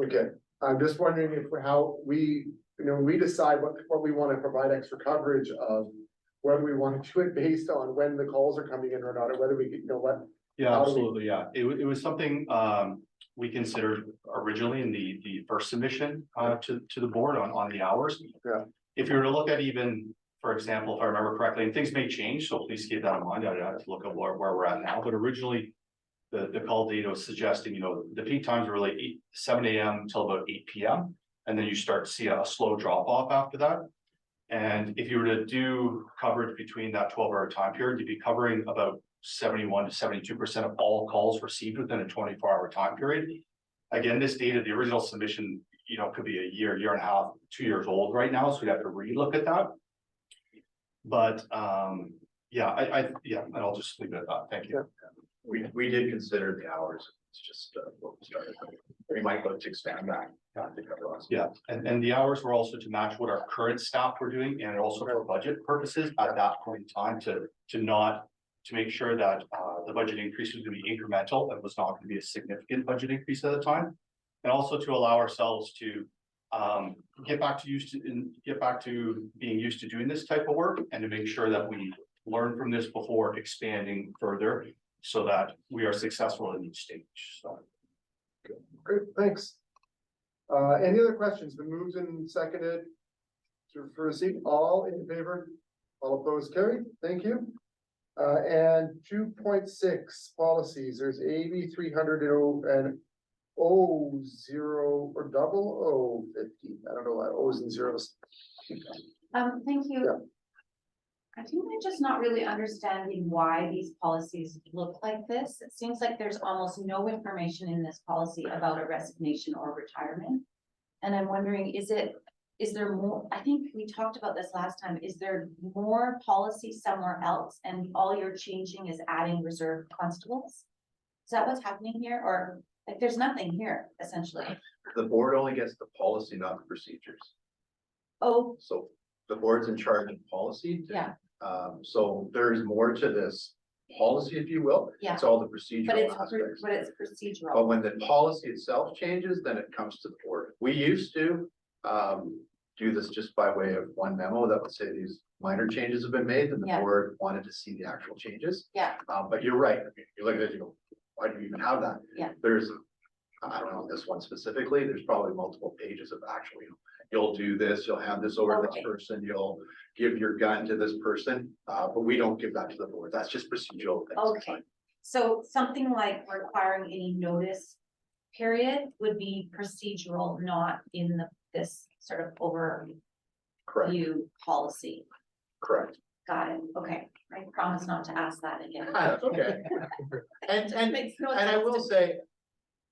okay. I'm just wondering if, how we, we decide what we want to provide extra coverage of, whether we want to do it based on when the calls are coming in or not, or whether we, what. yeah, How do we- absolutely, yeah. It was something, we considered originally in the first submission, to the board on the hours. Yeah. If you were to look at even, for example, if I remember correctly, and things may change, so please keep that in mind. I'd have to look at where we're at now, but originally the call data was suggesting, the peak times were really 7 AM till about 8 PM. And then you start to see a slow drop off after that. And if you were to do coverage between that 12-hour time period, you'd be covering about 71 to 72% of all calls received within a 24-hour time period. Again, this data, the original submission you know, could be a year, year and a half, 2 years old right now, so we'd have to relook at that. But, yeah, yeah, and I'll just leave it at that. Thank you. We did consider the hours. It's just, what we started. We might look to expand that. To cover us. Yeah, and the hours were also to match what our current staff were doing, and also for budget purposes at that point in time to make sure that the budget increase was gonna be incremental and was not gonna be a significant budget increase at the time. And also to allow ourselves to get back to being used to doing this type of work, and to make sure that we learn from this before expanding further, so that we are successful in each stage, so. Great, thanks. Any other questions? Been moved and seconded to receive. All in favor? All opposed, carried. Thank you. And 2.6 policies, there's AB 300 and O0 or double O50. I don't know why O's and zeros. Thank you. I think I'm just not really understanding why these policies look like this. It seems like there's almost no information in this policy about a resignation or retirement. And I'm wondering, is there more? I think we talked about this last time. Is there more policy somewhere else and all you're changing is adding reserve constables? Is that what's happening here? Or like, there's nothing here essentially. The board only gets the policy, not the procedures. Oh, So the board's in charge of policy. yeah, So there's more to this policy, if you will. yeah. It's all the But procedural it's, aspects. but it's procedural. But when the policy itself changes, then it comes to the board. We used to do this just by way of one memo that would say these minor changes have been made, and the Yeah. board wanted to see the actual changes. Yeah. But you're right. I mean, you look at it, you go, why do you even have that? Yeah. There's, I don't know, this one specifically, there's probably multiple pages of actually, you'll do this, you'll hand this over to Okay. this person, you'll give your gun to this person, but we don't give that to the board. That's just procedural things. Okay, so something like requiring any notice period would be procedural, not in this sort of overview Correct, policy. correct. Got it, okay, I promise not to ask that again. That's okay. And Makes no I sense will to- say,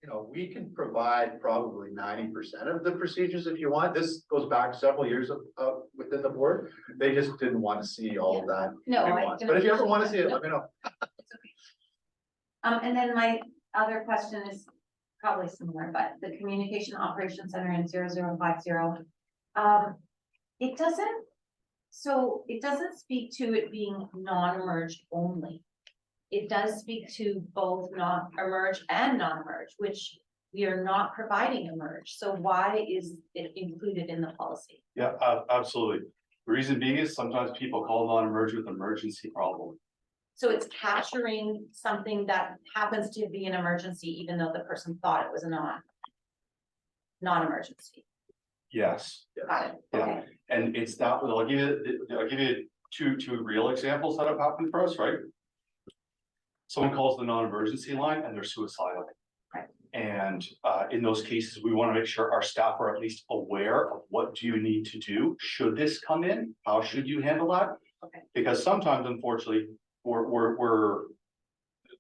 you know, we can provide probably 90% of the procedures if you want. This goes back several years of within the board. They just didn't want to see all of that. No, I nuance. can But if you ever want to see appreciate it, let me know. It's okay. And then my other question is probably similar, but the Communication Operations Center in 0050. It doesn't speak to it being non-emerged only. It does speak to both non-emerge and non-emerge, which we are not providing emerge. So why is it included in the policy? Yeah, absolutely. The reason being is sometimes people call non-emerge with emergency problem. So it's capturing something that happens to be an emergency, even though the person thought it was a non-emergency. Yes, Got it, Yeah. okay. and it's that, I'll give you two real examples that have happened for us, right? Someone calls the non-emergency line and they're suicidal. Right. And in those cases, we want to make sure our staff are at least aware of what do you need to do? Should this come in? How should you handle that? Okay. Because sometimes, unfortunately, we're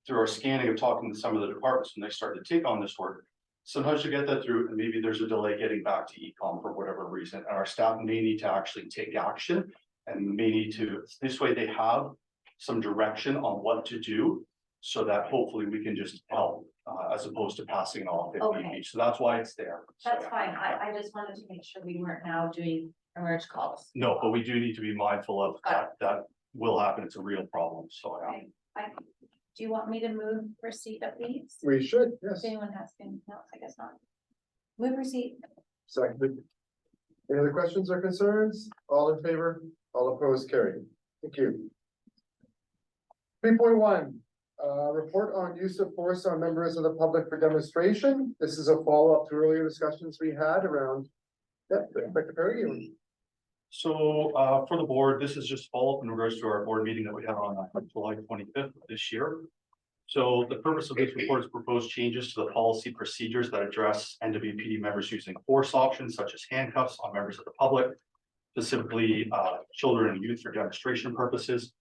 through our scanning of talking to some of the departments when they start to take on this work. Sometimes you get that through and maybe there's a delay getting back to e-com for whatever reason, and our staff may need to actually take action and may need to, this way they have some direction on what to do, so that hopefully we can just help, as opposed to passing it off if need Okay. be. So that's why it's there. So, That's fine. I just wanted to make sure we weren't now doing emerge calls. no, but we do need to be mindful of Got that will happen. It's a real problem. So, Okay. Do you want me to move receipt of these? We should, yes. If anyone has been, no, I guess not. Move receipt. Seconded. Any other questions or concerns? All in favor? All opposed, carried. Thank you. 3.1, report on use of force on members of the public for demonstration. This is a follow-up to earlier discussions we had around. Inspector Perry. So, for the board, this is just follow up in regards to our board meeting that we had on July 25th of this year. So the purpose of this report is proposed changes to the policy procedures that address NWPD members using force options such as handcuffs on members of the public, specifically children and youth for demonstration purposes.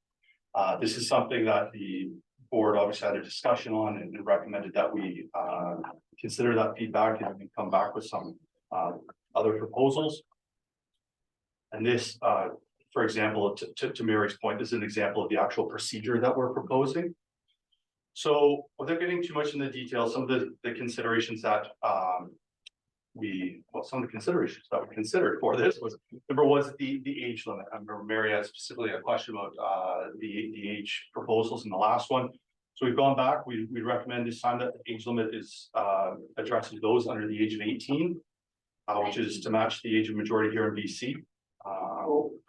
This is something that the board obviously had a discussion on and recommended that we consider that feedback and come back with some other proposals. And this, for example, to Mary's point, this is an example of the actual procedure that we're proposing. So without getting too much in the details, some of the considerations that some of the considerations that we considered for this was, number one, the age limit. I remember Mary had specifically a question about the age proposals in the last one. So we've gone back, we recommend this time that the age limit is addresses those under the age of 18, which is to match the age of majority here in BC.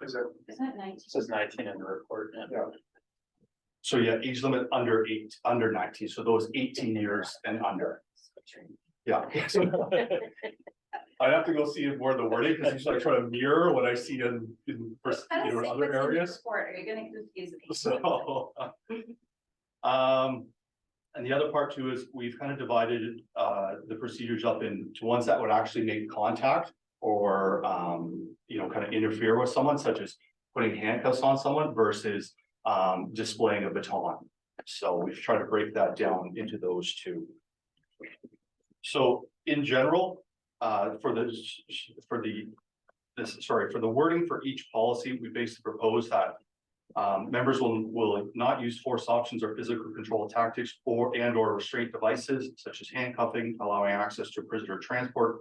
Isn't it 19? It says 19 in the report. Yeah. So yeah, age limit under 19, so those 18 years and under. Yeah. I'd have to go see more of the wording, because he's like trying to mirror what I see in in other areas. Are you gonna confuse me? So, and the other part too is we've kind of divided the procedures up into ones that would actually make contact or kind of interfere with someone, such as putting handcuffs on someone versus displaying a baton. So we've tried to break that down into those two. So in general, for the wording for each policy, we basically propose that members will not use force options or physical control tactics or restraint devices such as handcuffing, allowing access to a prisoner transport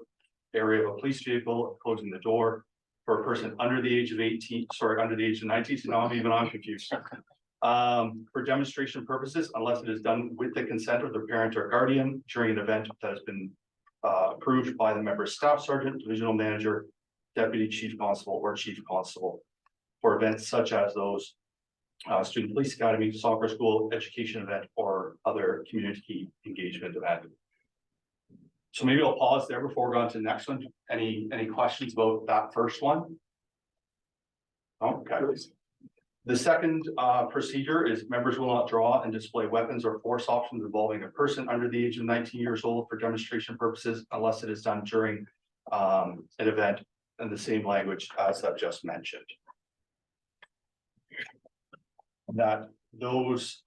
area of a police vehicle, closing the door for a person under the age of 19, so now I'm confused. For demonstration purposes, unless it is done with the consent of the parent or guardian during an event that has been approved by the member's staff sergeant, divisional manager, deputy chief constable, or chief constable, for events such as those student police academy, soccer school, education event, or other community engagement event. So maybe I'll pause there before we go on to the next one. Any questions about that first one? Okay. The second procedure is members will not draw and display weapons or force options involving a person under the age of 19 years old for demonstration purposes, unless it is done during an event in the same language as I've just mentioned. That those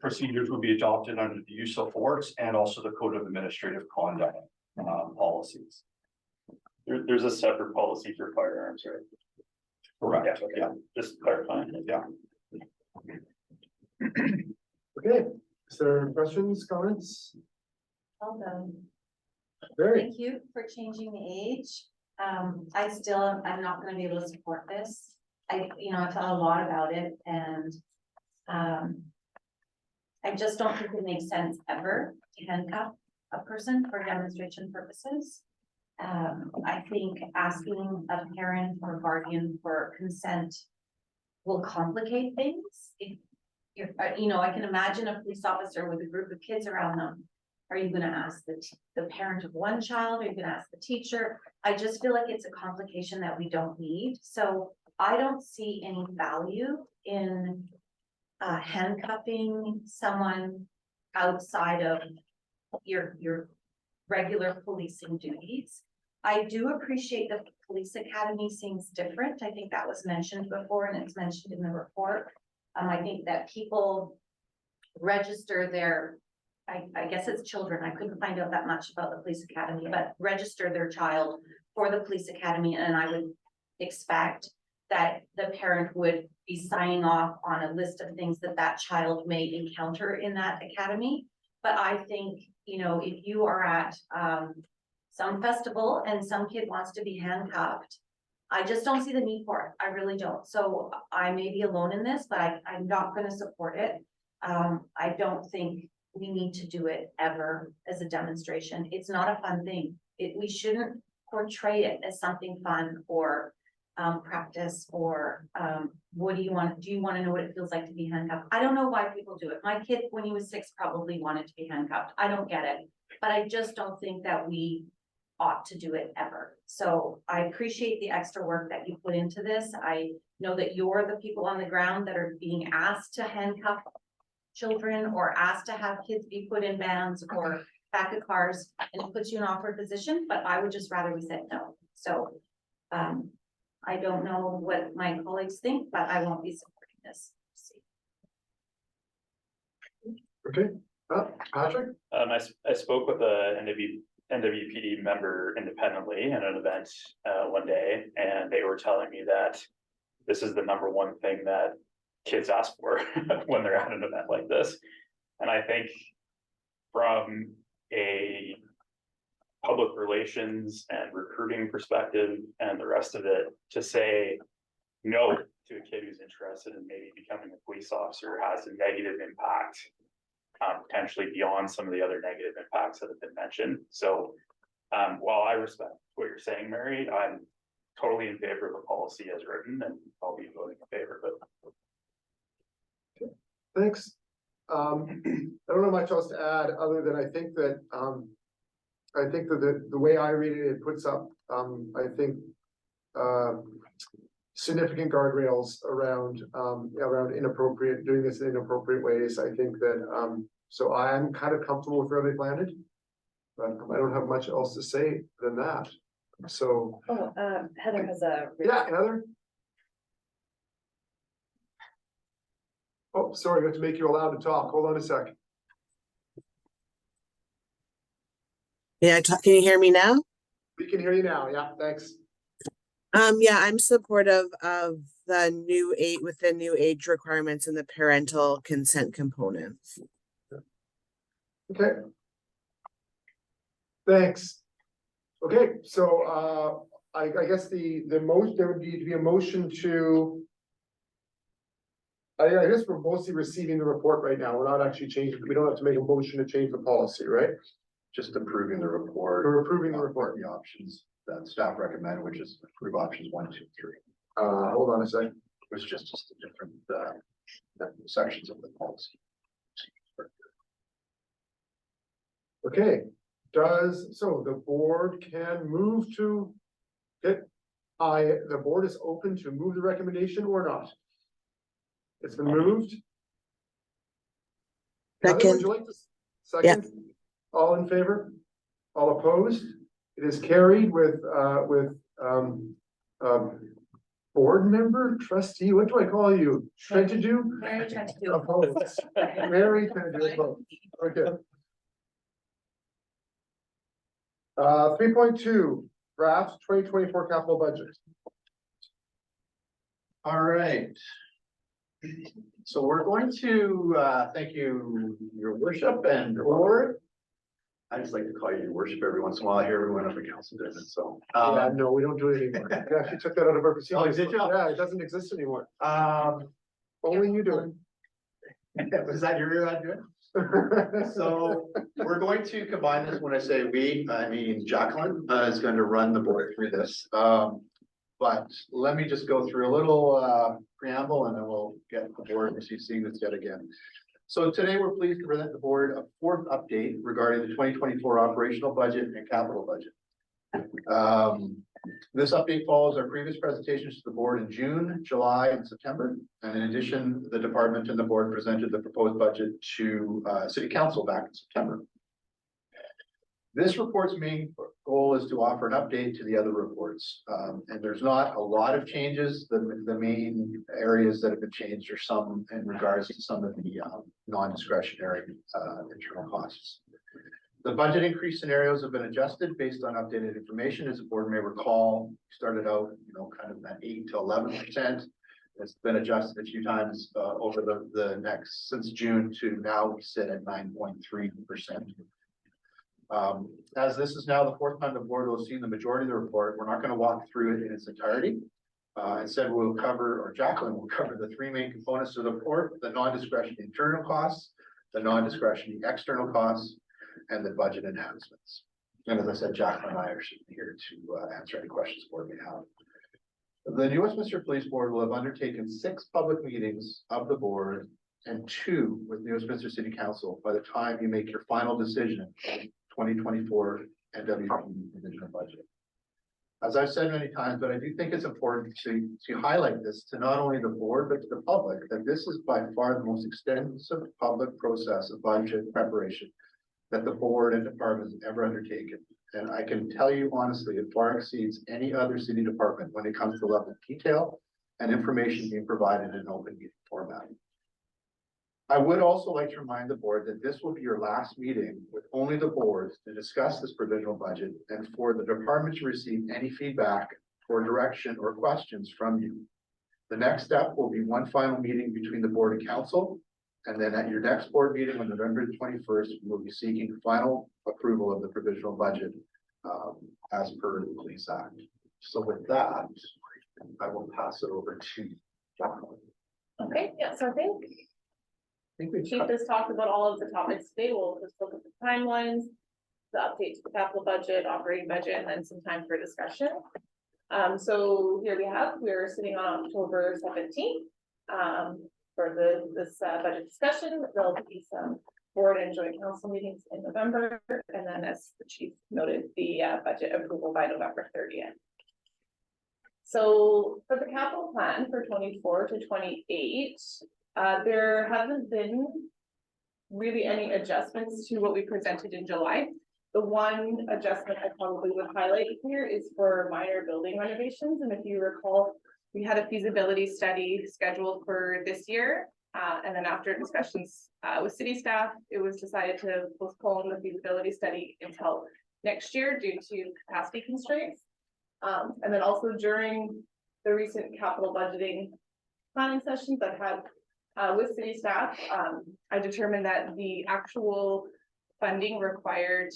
procedures will be adopted under the use of force and also the Code of Administrative Conduct policies. There's a separate policy for firearms, right? Correct. Okay. Yeah. Just clarifying. Yeah. Okay, is there questions, comments? Well done. Very, Thank you for changing the age. I still, I'm not gonna be able to support this. I thought a lot about it and, I just don't think it makes sense ever to handcuff a person for demonstration purposes. I think asking a parent or guardian for consent will complicate things. If you're, I can imagine a police officer with a group of kids around them. Are you gonna ask the parent of one child? Are you gonna ask the teacher? I just feel like it's a complication that we don't need. So I don't see any value in handcuffing someone outside of your regular policing duties. I do appreciate the police academy seems different. I think that was mentioned before and it's mentioned in the report. I think that people register their, I guess it's children. I couldn't find out that much about the police academy, but register their child for the police academy. And I would expect that the parent would be signing off on a list of things that that child may encounter in that academy. But I think, if you are at some festival and some kid wants to be handcuffed, I just don't see the need for it. I really don't. So I may be alone in this, but I'm not going to support it. I don't think we need to do it ever as a demonstration. It's not a fun thing. We shouldn't portray it as something fun or practice or what do you want to know what it feels like to be handcuffed? I don't know why people do it. My kid, when he was 6, probably wanted to be handcuffed. I don't get it, but I just don't think that we ought to do it ever. So I appreciate the extra work that you put into this. I know that you're the people on the ground that are being asked to handcuff children or asked to have kids be put in vans or back of cars, and it puts you in an awkward position, but I would just rather we said no. So I don't know what my colleagues think, but I won't be supporting this. okay, Patrick? I spoke with the NWPD member independently at an event one day, and they were telling me that this is the number one thing that kids ask for when they're at an event like this. And I think from a public relations and recruiting perspective and the rest of it, to say no to a kid who's interested in maybe becoming a police officer has a negative impact, potentially beyond some of the other negative impacts that have been mentioned. So while I respect what you're saying, Mary, I'm totally in favor of the policy as written, and I'll be voting in favor of it. Thanks. I don't know much else to add, other than I think that the way I read it, it puts up, I think, significant guardrails around, around inappropriate, doing this in inappropriate ways. I think that, so I'm kind of comfortable with where they've landed, but I don't have much else to say than that. So, Oh, Heather has a. yeah, Heather? Oh, sorry, I have to make you allowed to talk. Hold on a sec. Yeah, can you hear me now? We can hear you now. Yeah, thanks. Yeah, I'm supportive of the new age with the new age requirements and the parental consent components. Okay. Thanks. Okay, so I guess there would need to be a motion to. I guess we're mostly receiving the report right now. We're not actually changing, we don't have to make a motion to change the policy, right? Just approving the report. We're approving the report. The options that staff recommend, which is approve options 1, 2, 3. Hold on a second. It was just different sections of the policy. Okay, so the board can move to. Okay, the board is open to move the recommendation or not. It's been moved. Heather, would Second. you like to second? All in favor? All opposed? It is carried with board member, trustee, what do I call you? Trying to do? Mary tried to do. Opposed. Mary trying to do opposed. Okay. 3.2, draft 2024 capital budget. All right. So we're going to thank you, your worship and board. I just like to call you your worship every once in a while. I hear everyone on the council does it, so. Yeah, no, we don't do it anymore. We actually took that out of our procedures. did you? Yeah, it doesn't exist anymore. Only you do Was that your ear doing? it. So we're going to combine this. When I say we, I mean Jacqueline is going to run the board through this. But let me just go through a little preamble and then we'll get the board to see this yet again. So today we're pleased to present the board a fourth update regarding the 2024 operational budget and capital budget. This update follows our previous presentations to the board in June, July, and September. And in addition, the department and the board presented the proposed budget to City Council back in September. This report's main goal is to offer an update to the other reports. And there's not a lot of changes. The main areas that have been changed are some in regards to some of the non-discretionary internal costs. The budget increase scenarios have been adjusted based on updated information. As the board may recall, started out, kind of that 8 to 11%. It's been adjusted a few times over since June to now we sit at 9.3%. As this is now the fourth time the board will have seen the majority of the report, we're not going to walk through it in its entirety. Instead, we'll cover, or Jacqueline will cover, the three main components of the report: the non-discretionary internal costs, the non-discretionary external costs, and the budget enhancements. And as I said, Jacqueline and I are here to answer any questions the board may have. The New Westminster Police Board will have undertaken 6 public meetings of the board and 2 with New Westminster City Council by the time you make your final decision on 2024 NWPD provisional budget. As I've said many times, but I do think it's important to highlight this to not only the board, but to the public, that this is by far the most extensive public process of budget preparation that the board and department has ever undertaken. And I can tell you honestly, it far exceeds any other city department when it comes to the level of detail and information being provided in an open meeting format. I would also like to remind the board that this will be your last meeting with only the boards to discuss this provisional budget and for the department to receive any feedback or direction or questions from you. The next step will be one final meeting between the board and council. And then at your next board meeting on November 21st, we'll be seeking final approval of the provisional budget as per the Police Act. So with that, I will pass it over to John. Okay, yeah, so I think I think we Chief has talked about all of the topics today. We'll just look at the timelines, the update to the capital budget, operating budget, and then some time for discussion. So here we're sitting on October 17th. For this budget discussion. There'll be some board and joint council meetings in November, and then as the chief noted, the budget approval by November 30th. So for the capital plan for 24 to 28, there haven't been really any adjustments to what we presented in July. The one adjustment I probably would highlight here is for minor building renovations, and if you recall, we had a feasibility study scheduled for this year, and then after discussions with city staff, it was decided to postpone the feasibility study until next year due to capacity constraints. And then also during the recent capital budgeting planning sessions I've had with city staff, I determined that the actual funding required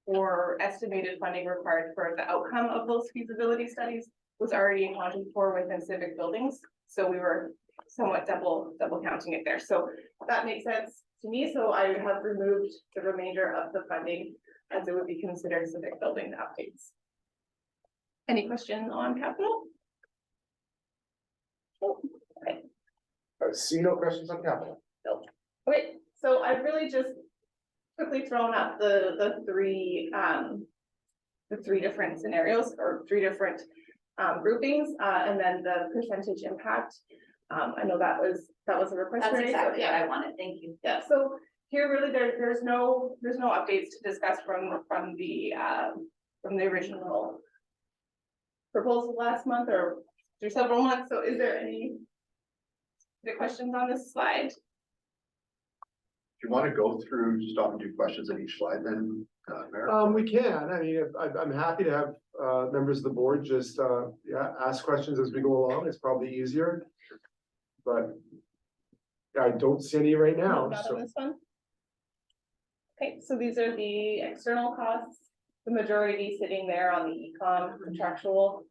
or estimated funding required for the outcome of those feasibility studies was already accounted for within civic buildings. So we were somewhat double counting it there. So that makes sense to me. So I have removed the remainder of the funding as it would be considered civic building updates. Any question on capital? Oh, okay. I see no questions on capital. Okay, so I've really just quickly thrown up the three different scenarios or three different groupings, and then the percentage impact. I know that was a request. That's today, so exactly what yeah. I wanted, thank you. Yeah, so here really there's no updates to discuss from the original proposal last month or through several months. So is there any questions on this slide? If you want to go through, stop and do questions at each slide, then, Mayor. We can, I mean, I'm happy to have, members of the board just, ask questions as we go along, it's probably easier. But I don't see any right now, Not on so, this one. Okay, so these are the external costs, the majority sitting there on the e-com contractual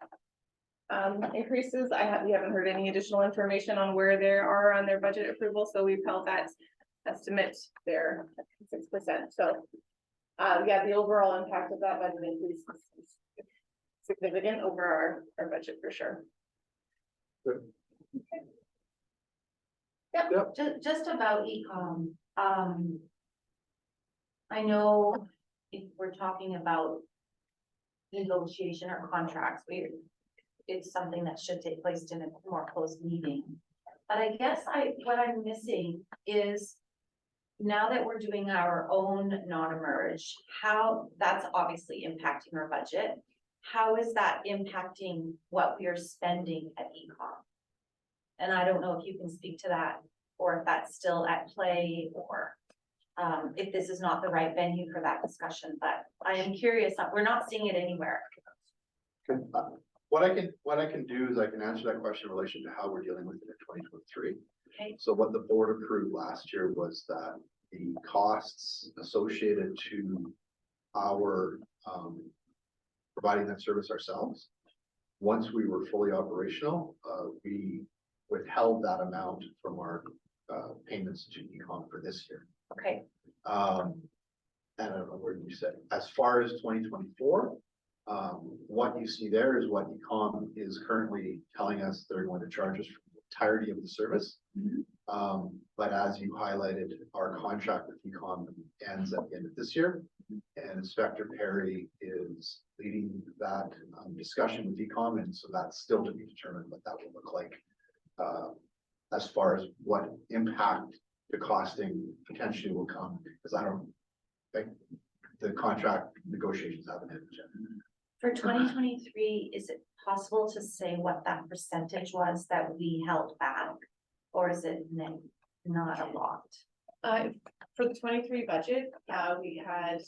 increases. We haven't heard any additional information on where they are on their budget approval, so we've held that estimate there at 6%. So yeah, the overall impact of that budget increase is significant over our budget for sure. Good. Okay. Just about e-com, I know if we're talking about negotiation or contracts, it's something that should take place in a more closed meeting. But I guess what I'm missing is now that we're doing our own non-emerge, how that's obviously impacting our budget. How is that impacting what we are spending at e-com? And I don't know if you can speak to that, or if that's still at play, or if this is not the right venue for that discussion, but I am curious, we're not seeing it anywhere. What I can do is I can answer that question in relation to how we're dealing with it in 2023. Okay. So what the board approved last year was that the costs associated to our providing that service ourselves, once we were fully operational, we withheld that amount from our payments to e-com for this year. Okay, And I don't know where you said, as far as 2024, what you see there is what e-com is currently telling us they're going to charge us for the entirety of the service. But as you highlighted, our contract with e-com ends at the end of this year. And Inspector Perry is leading that discussion with e-com, and so that's still to be determined what that will look like. As far as what impact the costing potentially will come, because I don't think the contract negotiations haven't ended yet. for 2023, is it possible to say what that percentage was that we held back? Or is it not a lot. For the 23 budget, we had,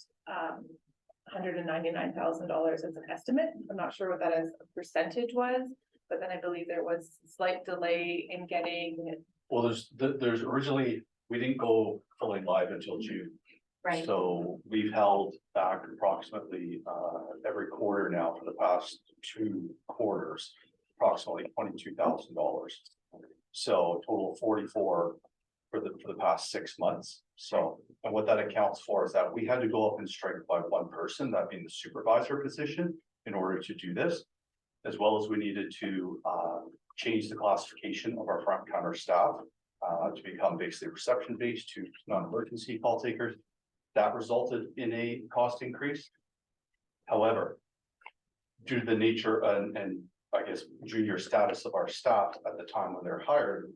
$199,000 as an estimate. I'm not sure what that as a percentage was, but then I believe there was slight delay in getting. Well, there's originally, we didn't go fully live until June. Right. So we've held back approximately every quarter now for the past 2 quarters, approximately $22,000. So a total of 44 for the past 6 months. So, and what that accounts for is that we had to go up and strike by 1 person, that being the supervisor position, in order to do this. As well as we needed to change the classification of our front counter staff to become basically reception based to non-emergency call takers. That resulted in a cost increase. However, due to the nature and I guess junior status of our staff at the time when they're hired,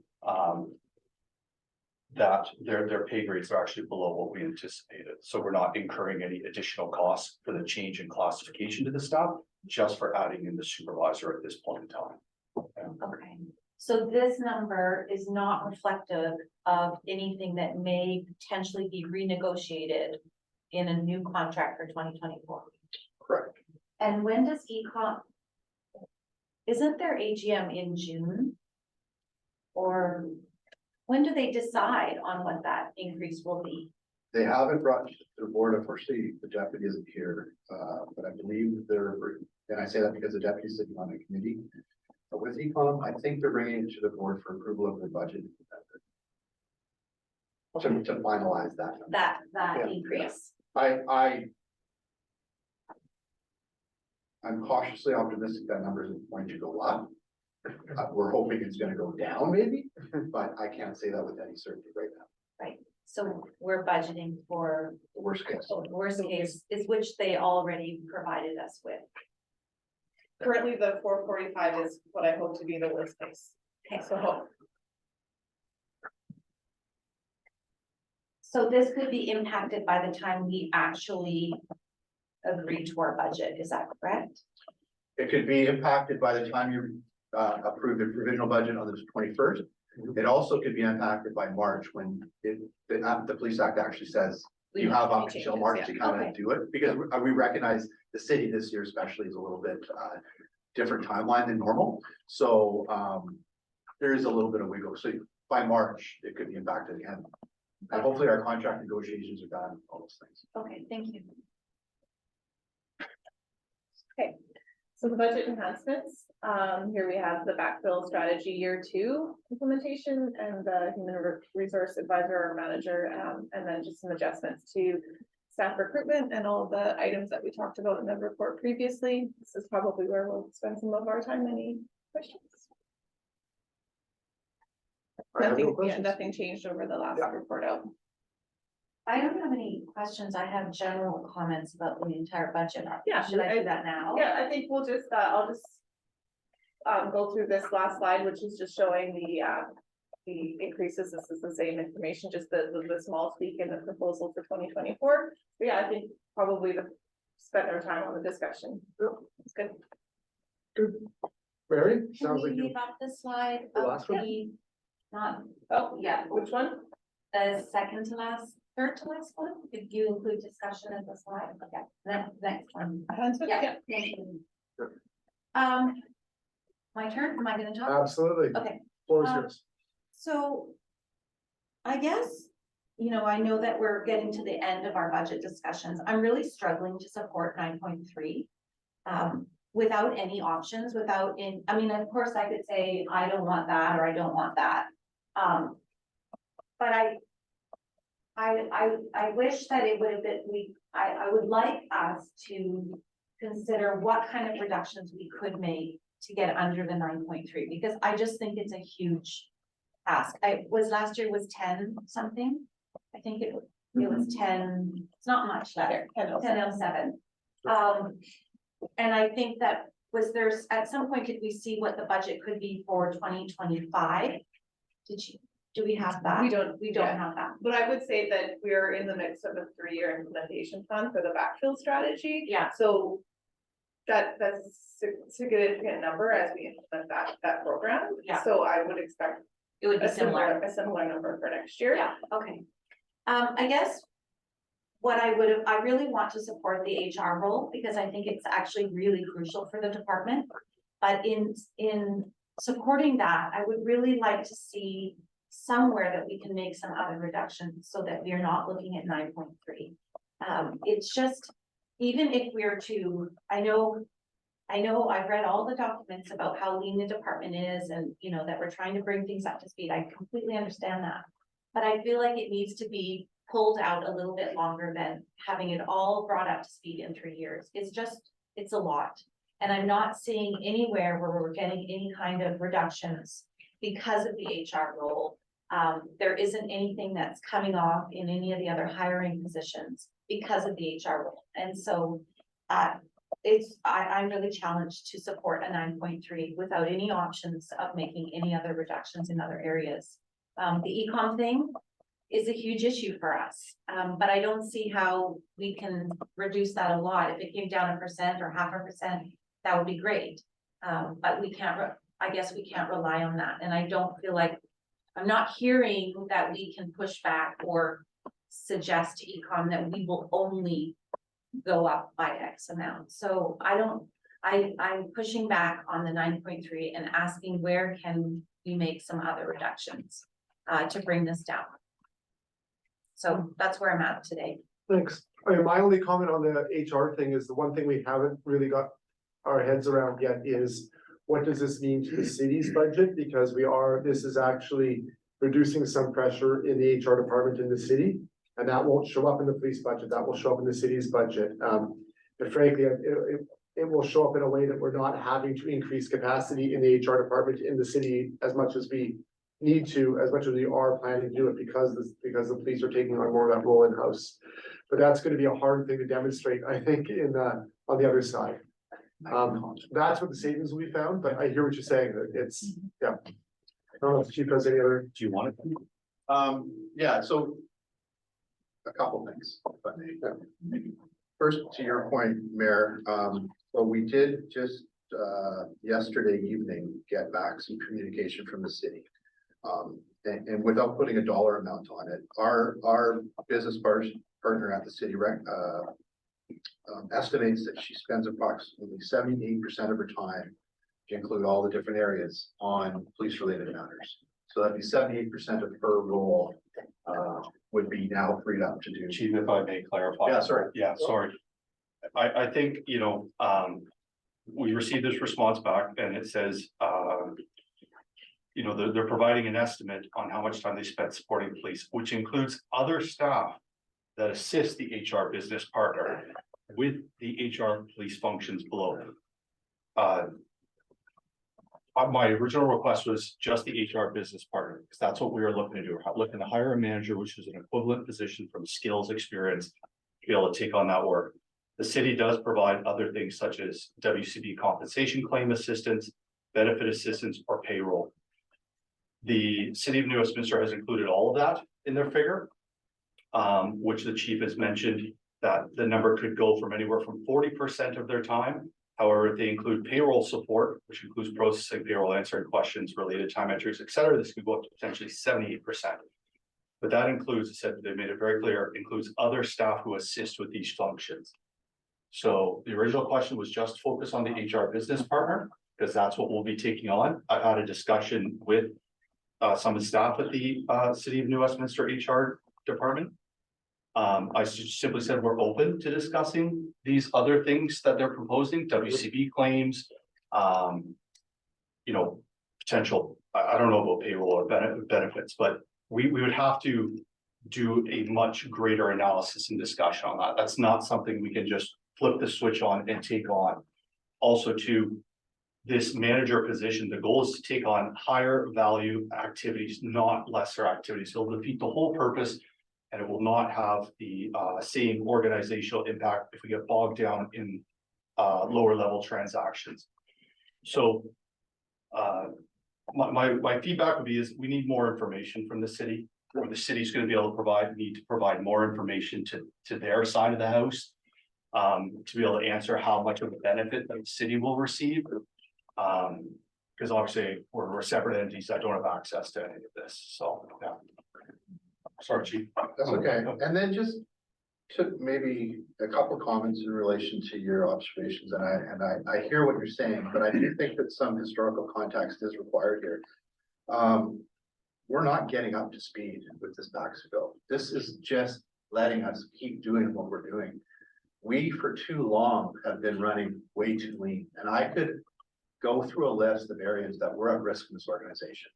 that their pay grades are actually below what we anticipated. So we're not incurring any additional costs for the change in classification to the staff, just for adding in the supervisor at this point in time. Okay, so this number is not reflective of anything that may potentially be renegotiated in a new contract for 2024. Correct. And when does ECOM? Isn't their AGM in June? Or when do they decide on what that increase will be? They haven't brought to the board, unfortunately, the deputy isn't here, but I believe they're, and I say that because the deputy's sitting on a committee. But with Econ, I think they're bringing it to the board for approval of their budget. To finalize that. That Yeah. increase? I'm cautiously optimistic that number isn't going to go up. We're hoping it's gonna go down maybe, but I can't say that with any certainty right now. Right, so we're budgeting for The worst case. worst case is which they already provided us with. Currently, the 445 is what I hope to be the worst case. Okay. So this could be impacted by the time we actually agree to our budget, is that correct? It could be impacted by the time you approve the provisional budget on the 21st. It also could be impacted by March when the police act actually says you have up until March to kind Okay. of do it, because we recognize the city this year especially is a little bit different timeline than normal. So there is a little bit of wiggle. So by March, it could be impacted again. And hopefully our contract negotiations are done, all those things. Okay, thank you. So the budget enhancements, here we have the backfill strategy year 2 implementation and the human resource advisor or manager, and then just some adjustments to staff recruitment and all the items that we talked about in the report previously. This is probably where we'll spend some of our time. Any questions? I have no Nothing, yeah, questions. nothing changed over the last Yeah. report out. I don't have any questions. I have general comments about the entire budget. Yeah, Should I do that now? Yeah, I think we'll just, I'll just go through this last slide, which is just showing the increases. This is the same information, just the small tweak in the proposal for 2024. But yeah, I think probably spend our time on the discussion. It's good. Mary, Can sounds we like you, leave up the slide The of last one? the, not, Oh, yeah, which one? the second to last, third to last one? Did you include discussion in the slide? Okay, next one. Yeah, thank you. Sure. My turn, am I gonna talk? absolutely. Okay, Floor is Um, yours. so I guess, you know, I know that we're getting to the end of our budget discussions. I'm really struggling to support 9.3. Without any options, I mean, of course, I could say, I don't want that, or I don't want that. But I wish that it would have been, I would like us to consider what kind of reductions we could make to get under the 9.3, because I just think it's a huge ask. Last year was 10 something. I think it was 10, it's not much better, 10.07. And I think that at some point, could we see what the budget could be for 2025? Do we have that? We don't We don't have that. But I would say that we're in the midst of a 3-year implementation plan for the backfill strategy. Yeah. So that's a significant number as we implement that program. Yeah. So I would expect It would be a similar. similar number for next year. Yeah, okay. I guess. I really want to support the HR role because I think it's actually really crucial for the department. But in supporting that, I would really like to see somewhere that we can make some other reductions so that we are not looking at 9.3. It's just, even if we're to, I know I've read all the documents about how lean the department is and, you know, that we're trying to bring things up to speed. I completely understand that. But I feel like it needs to be pulled out a little bit longer than having it all brought up to speed in 3 years. It's a lot. And I'm not seeing anywhere where we're getting any kind of reductions because of the HR role. There isn't anything that's coming off in any of the other hiring positions because of the HR role. And so I'm really challenged to support a 9.3 without any options of making any other reductions in other areas. The econ thing is a huge issue for us. But I don't see how we can reduce that a lot. If it came down 1% or 0.5%, that would be great. But we can't, I guess we can't rely on that. And I don't feel like, I'm not hearing that we can push back or suggest to econ that we will only go up by X amount. So I'm pushing back on the 9.3 and asking where can we make some other reductions to bring this down. So that's where I'm at today. Thanks. I mean, my only comment on the HR thing is the one thing we haven't really got our heads around yet is what does this mean to the city's budget? Because this is actually reducing some pressure in the HR department in the city. And that won't show up in the police budget. That will show up in the city's budget. But frankly, it will show up in a way that we're not having to increase capacity in the HR department in the city as much as we need to, as much as we are planning to do it because the police are taking on more of that role in-house. But that's going to be a hard thing to demonstrate, I think, on the other side. That's what the savings will be found, but I hear what you're saying, that it's, yeah. I don't know if the chief has any other. Do you want it? Yeah, so. A couple things, if I may. First, to your point, Mayor, so we did just, yesterday evening, get back some communication from the city. And without putting a dollar amount on it, our business partner at the city estimates that she spends approximately 78% of her time to include all the different areas on police related matters. So that'd be 78% of her role would be now freed up to do. Chief, if I may clarify. Yeah, sorry. Yeah, sorry. I think, you know, we received this response back and it says, you know, they're providing an estimate on how much time they spent supporting the police, which includes other staff that assist the HR business partner with the HR police functions below. My original request was just the HR business partner, because that's what we were looking to do. We're looking to hire a manager, which is an equivalent position from skills, experience, to be able to take on that work. The city does provide other things such as WCB compensation claim assistance, benefit assistance, or payroll. The city of New Westminster has included all of that in their figure, which the chief has mentioned that the number could go from anywhere from 40% of their time. However, if they include payroll support, which includes processing payroll, answering questions, related time entries, et cetera, this could go up to potentially 78%. But that includes, said they made it very clear, includes other staff who assist with these functions. So the original question was just focus on the HR business partner, because that's what we'll be taking on. I had a discussion with some of the staff at the City of New Westminster HR department. I simply said we're open to discussing these other things that they're proposing, WCB claims, you know, potential, I don't know about payroll or benefits, but we would have to do a much greater analysis and discussion on that. That's not something we can just flip the switch on and take on. Also to this manager position, the goal is to take on higher value activities, not lesser activities. It'll defeat the whole purpose. And it will not have the same organizational impact if we get bogged down in lower level transactions. So my feedback would be is we need more information from the city, or the city's going to be able to need to provide more information to their side of the house to be able to answer how much of a benefit that the city will receive. Because obviously, we're separate entities that don't have access to any of this, so, yeah. Sorry, chief. That's okay. And then just to maybe a couple of comments in relation to your observations, and I hear what you're saying, but I do think that some historical context is required here. We're not getting up to speed with this backfill. This is just letting us keep doing what we're doing. We, for too long, have been running way too lean, and I could go through a list of areas that we're at risk in this organization.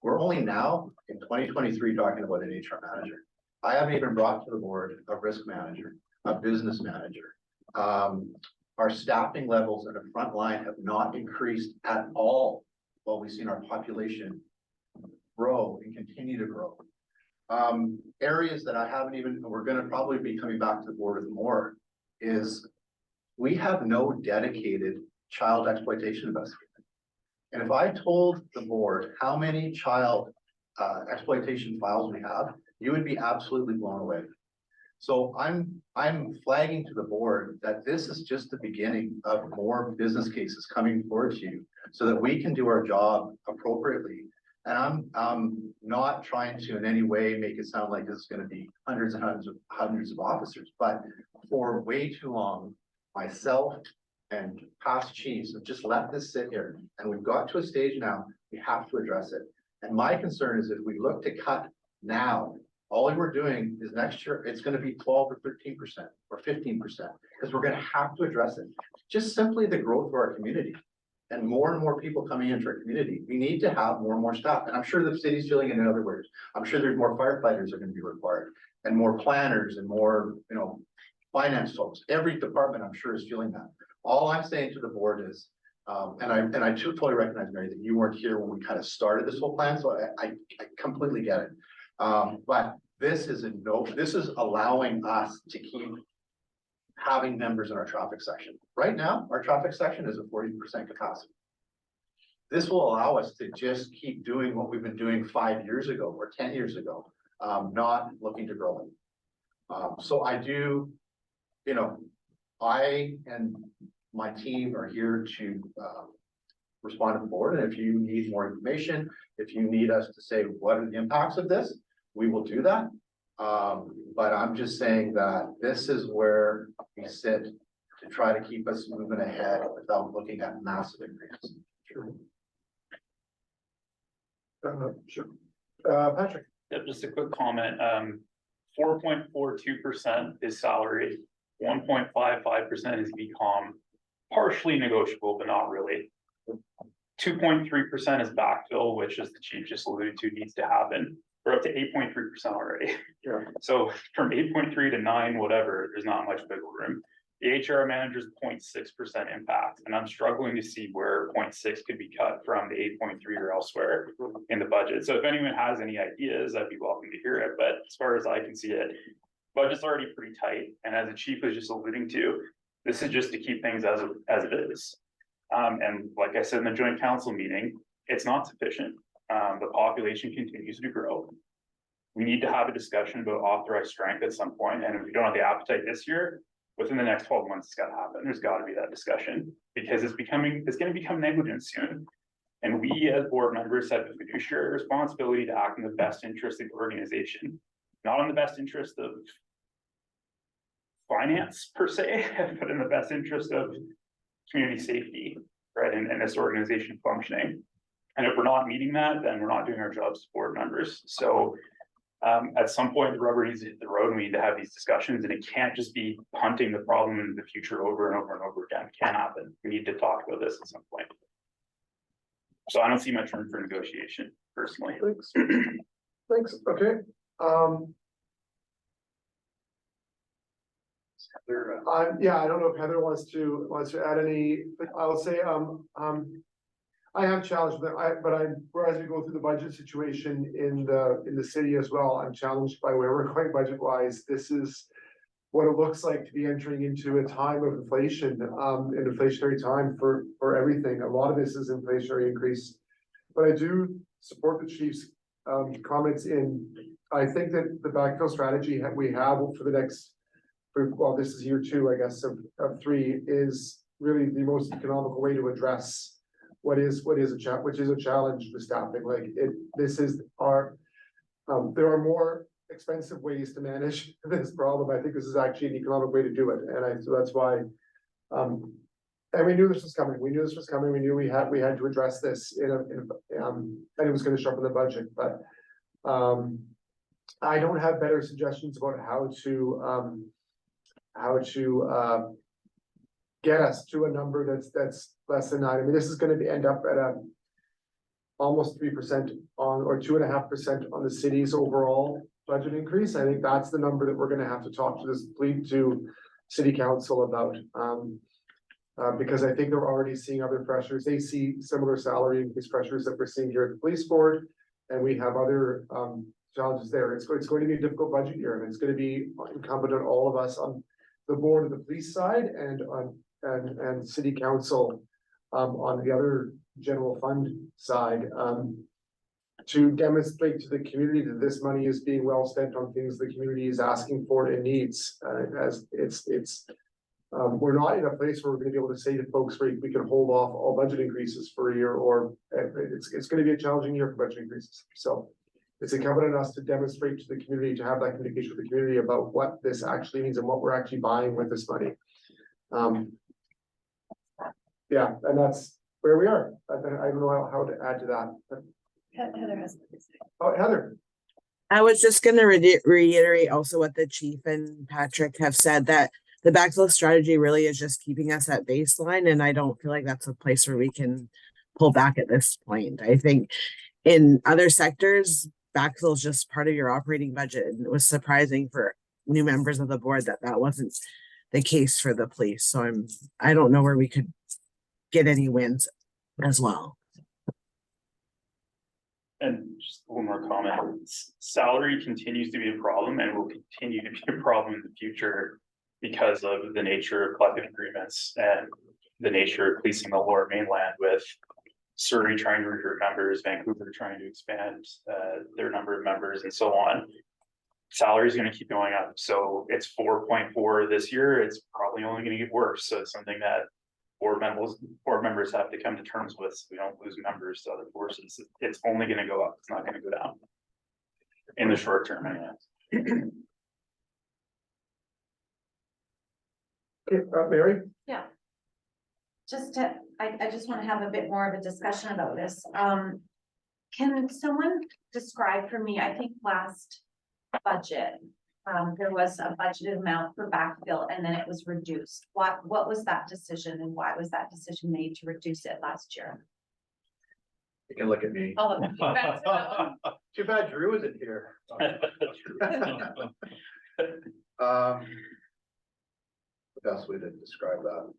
We're only now in 2023 talking about an HR manager. I haven't even brought to the board a risk manager, a business manager. Our staffing levels in the front line have not increased at all while we've seen our population grow and continue to grow. Areas that I haven't even, we're gonna probably be coming back to the board with more, is we have no dedicated child exploitation investigator. And if I told the board how many child exploitation files we have, you would be absolutely blown away. So I'm flagging to the board that this is just the beginning of more business cases coming forward to you so that we can do our job appropriately. And I'm not trying to in any way make it sound like this is going to be hundreds and hundreds of officers, but for way too long, myself and past chiefs have just let this sit here, and we've got to a stage now, we have to address it. And my concern is if we look to cut now, all we're doing is next year, it's gonna be 12 or 13% or 15%, because we're gonna have to address it. Just simply the growth of our community and more people coming into our community. We need to have more and more staff. And I'm sure the city's feeling it in other words. I'm sure there's more firefighters are gonna be required and more planners and more, finance folks. Every department I'm sure is feeling that. All I'm saying to the board is, and I totally recognize, Mary, that you weren't here when we kind of started this whole plan, so I completely get it. But this is allowing us to keep having members in our traffic section. Right now, our traffic section is at 40% capacity. This will allow us to just keep doing what we've been doing 5 years ago or 10 years ago, not looking to grow it. So I do, I and my team are here to respond to the board. And if you need more information, if you need us to say what are the impacts of this, we will do that. But I'm just saying that this is where we sit to try to keep us moving ahead without looking at massive increases. Sure. Sure. Patrick. Yep, just a quick comment. 4.42% is salary, 1.55% is VCOM, partially negotiable, but not really. 2.3% is backfill, which, as the chief just alluded to, needs to happen. We're up to 8.3% already. Yeah. So from 8.3 to 9, whatever, there's not much wiggle room. The HR manager's 0.6% impact, and I'm struggling to see where 0.6 could be cut from the 8.3 or elsewhere in the budget. So if anyone has any ideas, I'd be welcome to hear it. But as far as I can see it, budget's already pretty tight. And as the chief was just alluding to, this is just to keep things as it is. And like I said in the joint council meeting, it's not sufficient. The population continues to grow. We need to have a discussion about authorized strength at some point. And if we don't have the appetite this year, within the next 12 months, it's got to happen. There's got to be that discussion because it's going to become negligent soon. And we as board members have a fiduciary responsibility to act in the best interest of the organization, not in the best interest of finance per se, but in the best interest of community safety, right? And this organization functioning. And if we're not meeting that, then we're not doing our jobs as board members. So at some point, the rubber needs to hit the road and we need to have these discussions, and it can't just be punting the problem into the future over and over and over again. It can't happen. We need to talk about this at some point. So I don't see much room for negotiation personally. Thanks. Thanks. Okay. Yeah, I don't know if Heather wants to add any, but I'll say, I have challenged that, whereas we go through the budget situation in the city as well, I'm challenged by where we're going budget wise. This is what it looks like to be entering into a time of inflation, an inflationary time for everything. A lot of this is inflationary increase, but I do support the chief's comments I think that the backfill strategy we have for the next, well, this is year 2, I guess, of 3, is really the most economical way to address which is a challenge with staffing, like this is our. There are more expensive ways to manage this problem. I think this is actually an economic way to do it, and so that's why. And we knew this was coming. We knew this was coming. We knew we had to address this and it was gonna sharpen the budget, but. I don't have better suggestions about how to get us to a number that's less than 9. I mean, this is gonna end up at a almost 3% on, or 2.5% on the city's overall budget increase. I think that's the number that we're gonna have to talk to city council about. Because I think they're already seeing other pressures. They see similar salary increase pressures that we're seeing here at the police board. And we have other challenges there. It's going to be a difficult budget year, and it's going to be incumbent on all of us on the board of the police side and city council on the other general fund side to demonstrate to the community that this money is being well spent on things the community is asking for and needs. As we're not in a place where we're going to be able to say to folks, we can hold off all budget increases for a year, or it's going to be a challenging year for budget increases. So it's incumbent on us to demonstrate to the community, to have that communication with the community about what this actually means and what we're actually buying with this money. Yeah, and that's where we are. I don't know how to add to that. But... Heather has. Oh, Heather. I was just gonna reiterate also what the chief and Patrick have said, that the backfill strategy really is just keeping us at baseline, and I don't feel like that's a place where we can pull back at this point. I think in other sectors, backfill is just part of your operating budget, and it was surprising for new members of the board that that wasn't the case for the police. So I don't know where we could get any wins as well. And just one more comment, salary continues to be a problem and will continue to be a problem in the future because of the nature of collective agreements and the nature of policing the lower mainland, with Surrey trying to recruit members, Vancouver trying to expand their number of members and so on. Salary is going to keep going up. So it's 4.4 this year. It's probably only going to get worse. So it's something that board members have to come to terms with, so we don't lose members to other forces. It's only going to go up. It's not going to go down in the short term. Anyway. Okay, Mary. Yeah. I just want to have a bit more of a discussion about this. Can someone describe for me, I think last budget, there was a budgeted amount for backfill and then it was reduced. What was that decision, and why was that decision made to reduce it last year? You can look at me. I'll look back to that one. Too bad Drew isn't here. The best way to describe that.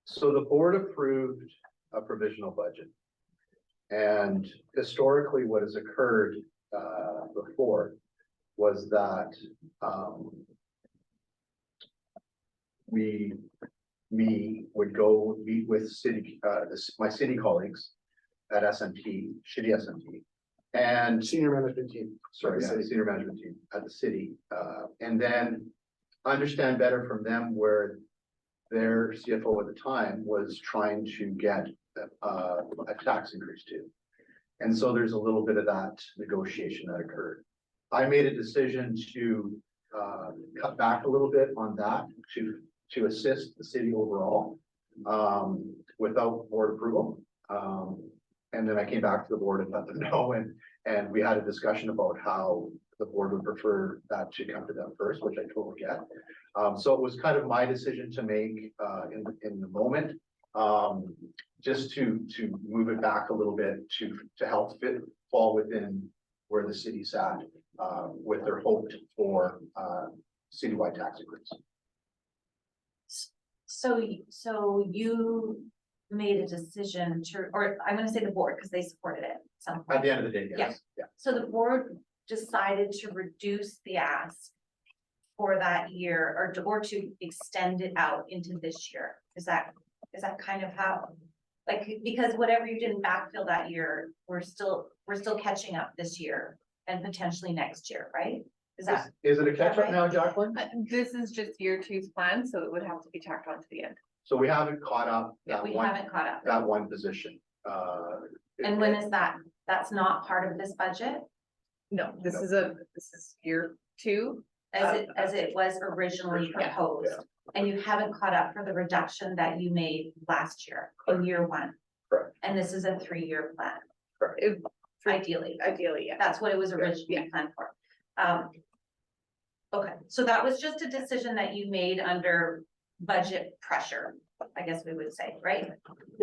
So the board approved a provisional budget. And historically, what has occurred before was that we would go meet with my city colleagues at SMT, shitty SMT, and Senior management team. senior management team at the city, and then understand better from them where their CFO at the time was trying to get a tax increase to. And so there's a little bit of that negotiation that occurred. I made a decision to cut back a little bit on that to assist the city overall without board approval. And then I came back to the board and let them know, and we had a discussion about how the board would prefer that to come to them first, which I totally get. So it was kind of my decision to make in the moment, just to move it back a little bit to help fall within where the city sat with their hoped for citywide tax increase. So you made a decision to, or I'm gonna say the board, because they supported it. At the end of the day, yes. Yeah. So the board decided to reduce the ask for that year, or to extend it out into this year. Is that kind of how, like, because whatever you didn't backfill that year, we're still catching up this year and potentially next year, right? Is it a catch up now, Jacqueline? This is just year two's plan, so it would have to be tacked on to the end. So we haven't caught up that We one, haven't caught up. that one position. And when is that? That's not part of this budget, No, this No. is year two. as it was originally Yeah. proposed. And you haven't caught up for the reduction that you made last year in year one. Correct. And this is a 3-year plan, If- ideally. Ideally, yeah. That's what it was originally planned for. Okay, so that was just a decision that you made under budget pressure, I guess we would say, right?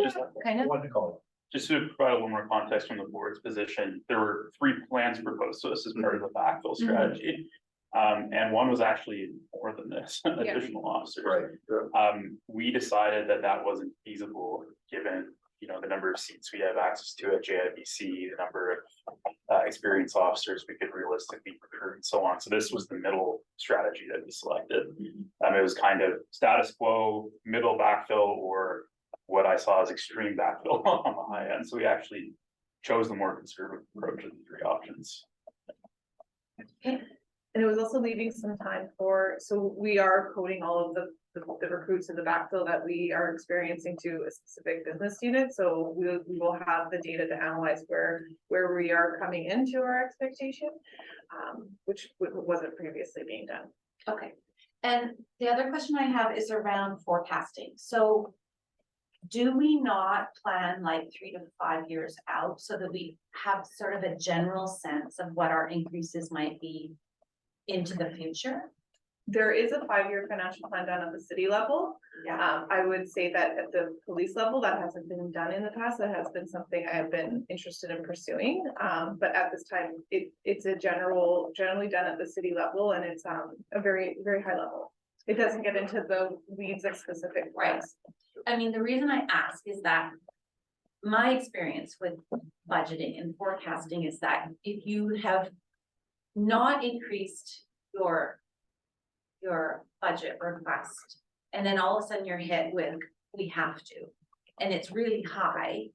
Just, Kind of, What to call just to provide a little more context from the board's position, there were 3 plans proposed, so this is part of the backfill strategy. And one was actually more than this, additional officers. Right. We decided that that wasn't feasible, given, the number of seats we have access to at JIBC, the number of experienced officers we could realistically recruit and so on. So this was the middle strategy that we selected. It was kind of status quo, middle backfill, or what I saw as extreme backfill on the high end. So we actually chose the more conservative approach of the 3 options. And it was also leaving some time for, so we are coding all of the recruits in the backfill that we are experiencing to a specific business unit. So we will have the data to analyze where we are coming into our expectation, which wasn't previously being done. okay. And the other question I have is around forecasting. So do we not plan like 3 to 5 years out so that we have sort of a general sense of what our increases might be into the future? There is a 5-year financial plan done at the city level. Yeah. I would say that at the police level, that hasn't been done in the past. That has been something I have been interested in pursuing. But at this time, it's generally done at the city level, and it's a very, very high level. It doesn't get into the weeds of specific plans. I mean, the reason I ask is that my experience with budgeting and forecasting is that if you have not increased your budget request, and then all of a sudden you're hit with, we have to, and it's really high,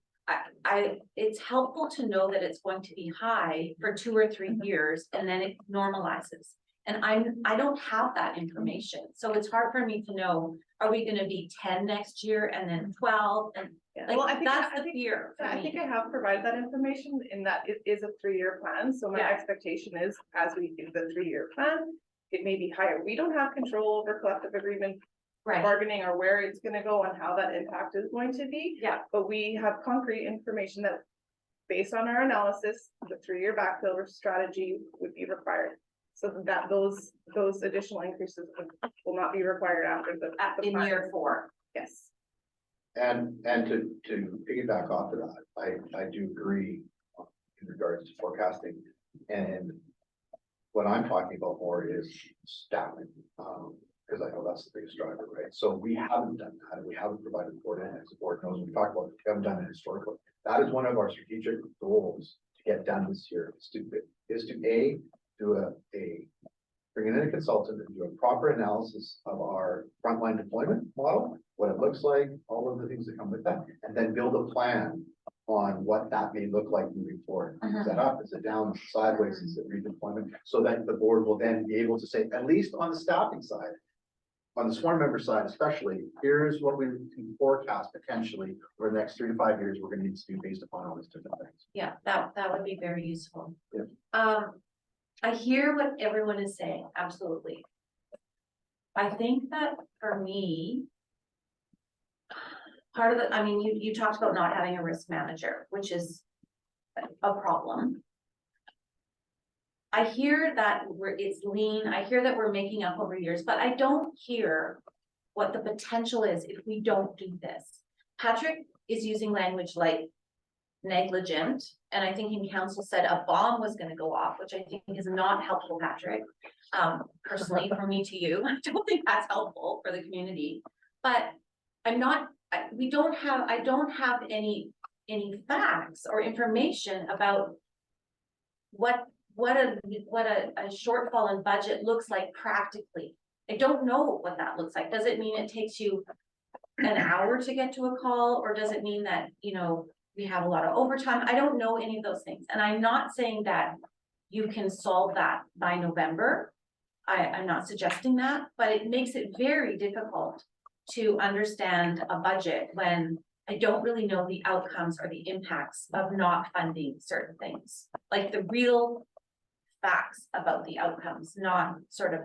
it's helpful to know that it's going to be high for 2 or 3 years, and then it normalizes. And I don't have that information, so it's hard for me to know, are we gonna be 10 next year and then 12, and Yeah. like, Well, I think that's the fear for I think me. I have provided that information in that it is a 3-year plan, so my Yeah. expectation is, as we do the 3-year plan, it may be higher. We don't have control over collective agreement Right, bargaining or where it's gonna go and how that impact is going to be. yeah, But we have concrete information that, based on our analysis, the 3-year backfill strategy would be required. So that those additional increases will not be required after the in plan. year 4. Yes. And to piggyback off of that, I do agree in regards to forecasting. And what I'm talking about more is staffing, because I know that's the biggest driver, right? So we haven't done that, and we haven't provided the board, and as the board knows, we talked about, we haven't done it historically. That is one of our strategic goals to get done this year, is to do bring in a consultant and do a proper analysis of our frontline deployment model, what it looks like, all of the things that come with that, and then build a plan on what that may look like moving forward. Is that up, is it down, is it sideways, is it redeployment? So that the board will then be able to say, at least on the staffing side, on the sworn member side especially, here's what we can forecast potentially for the next 3 to 5 years, we're gonna need to do based upon all these different things. Yeah, that would be very useful. Yeah. I hear what everyone is saying, absolutely. I think that for me, part of it, I mean, you talked about not having a risk manager, which is a problem. I hear that it's lean, I hear that we're making up over years, but I don't hear what the potential is if we don't do this. Patrick is using language like negligent, and I think in council said a bomb was gonna go off, which I think is not helpful, Patrick. Personally, from me to you, I don't think that's helpful for the community, but I don't have any facts or information about what a shortfall in budget looks like practically. I don't know what that looks like. Does it mean it takes you an hour to get to a call, or does it mean that, we have a lot of overtime? I don't know any of those things. And I'm not saying that you can solve that by November. I'm not suggesting that, but it makes it very difficult to understand a budget when I don't really know the outcomes or the impacts of not funding certain things. Like the real facts about the outcomes, not sort of,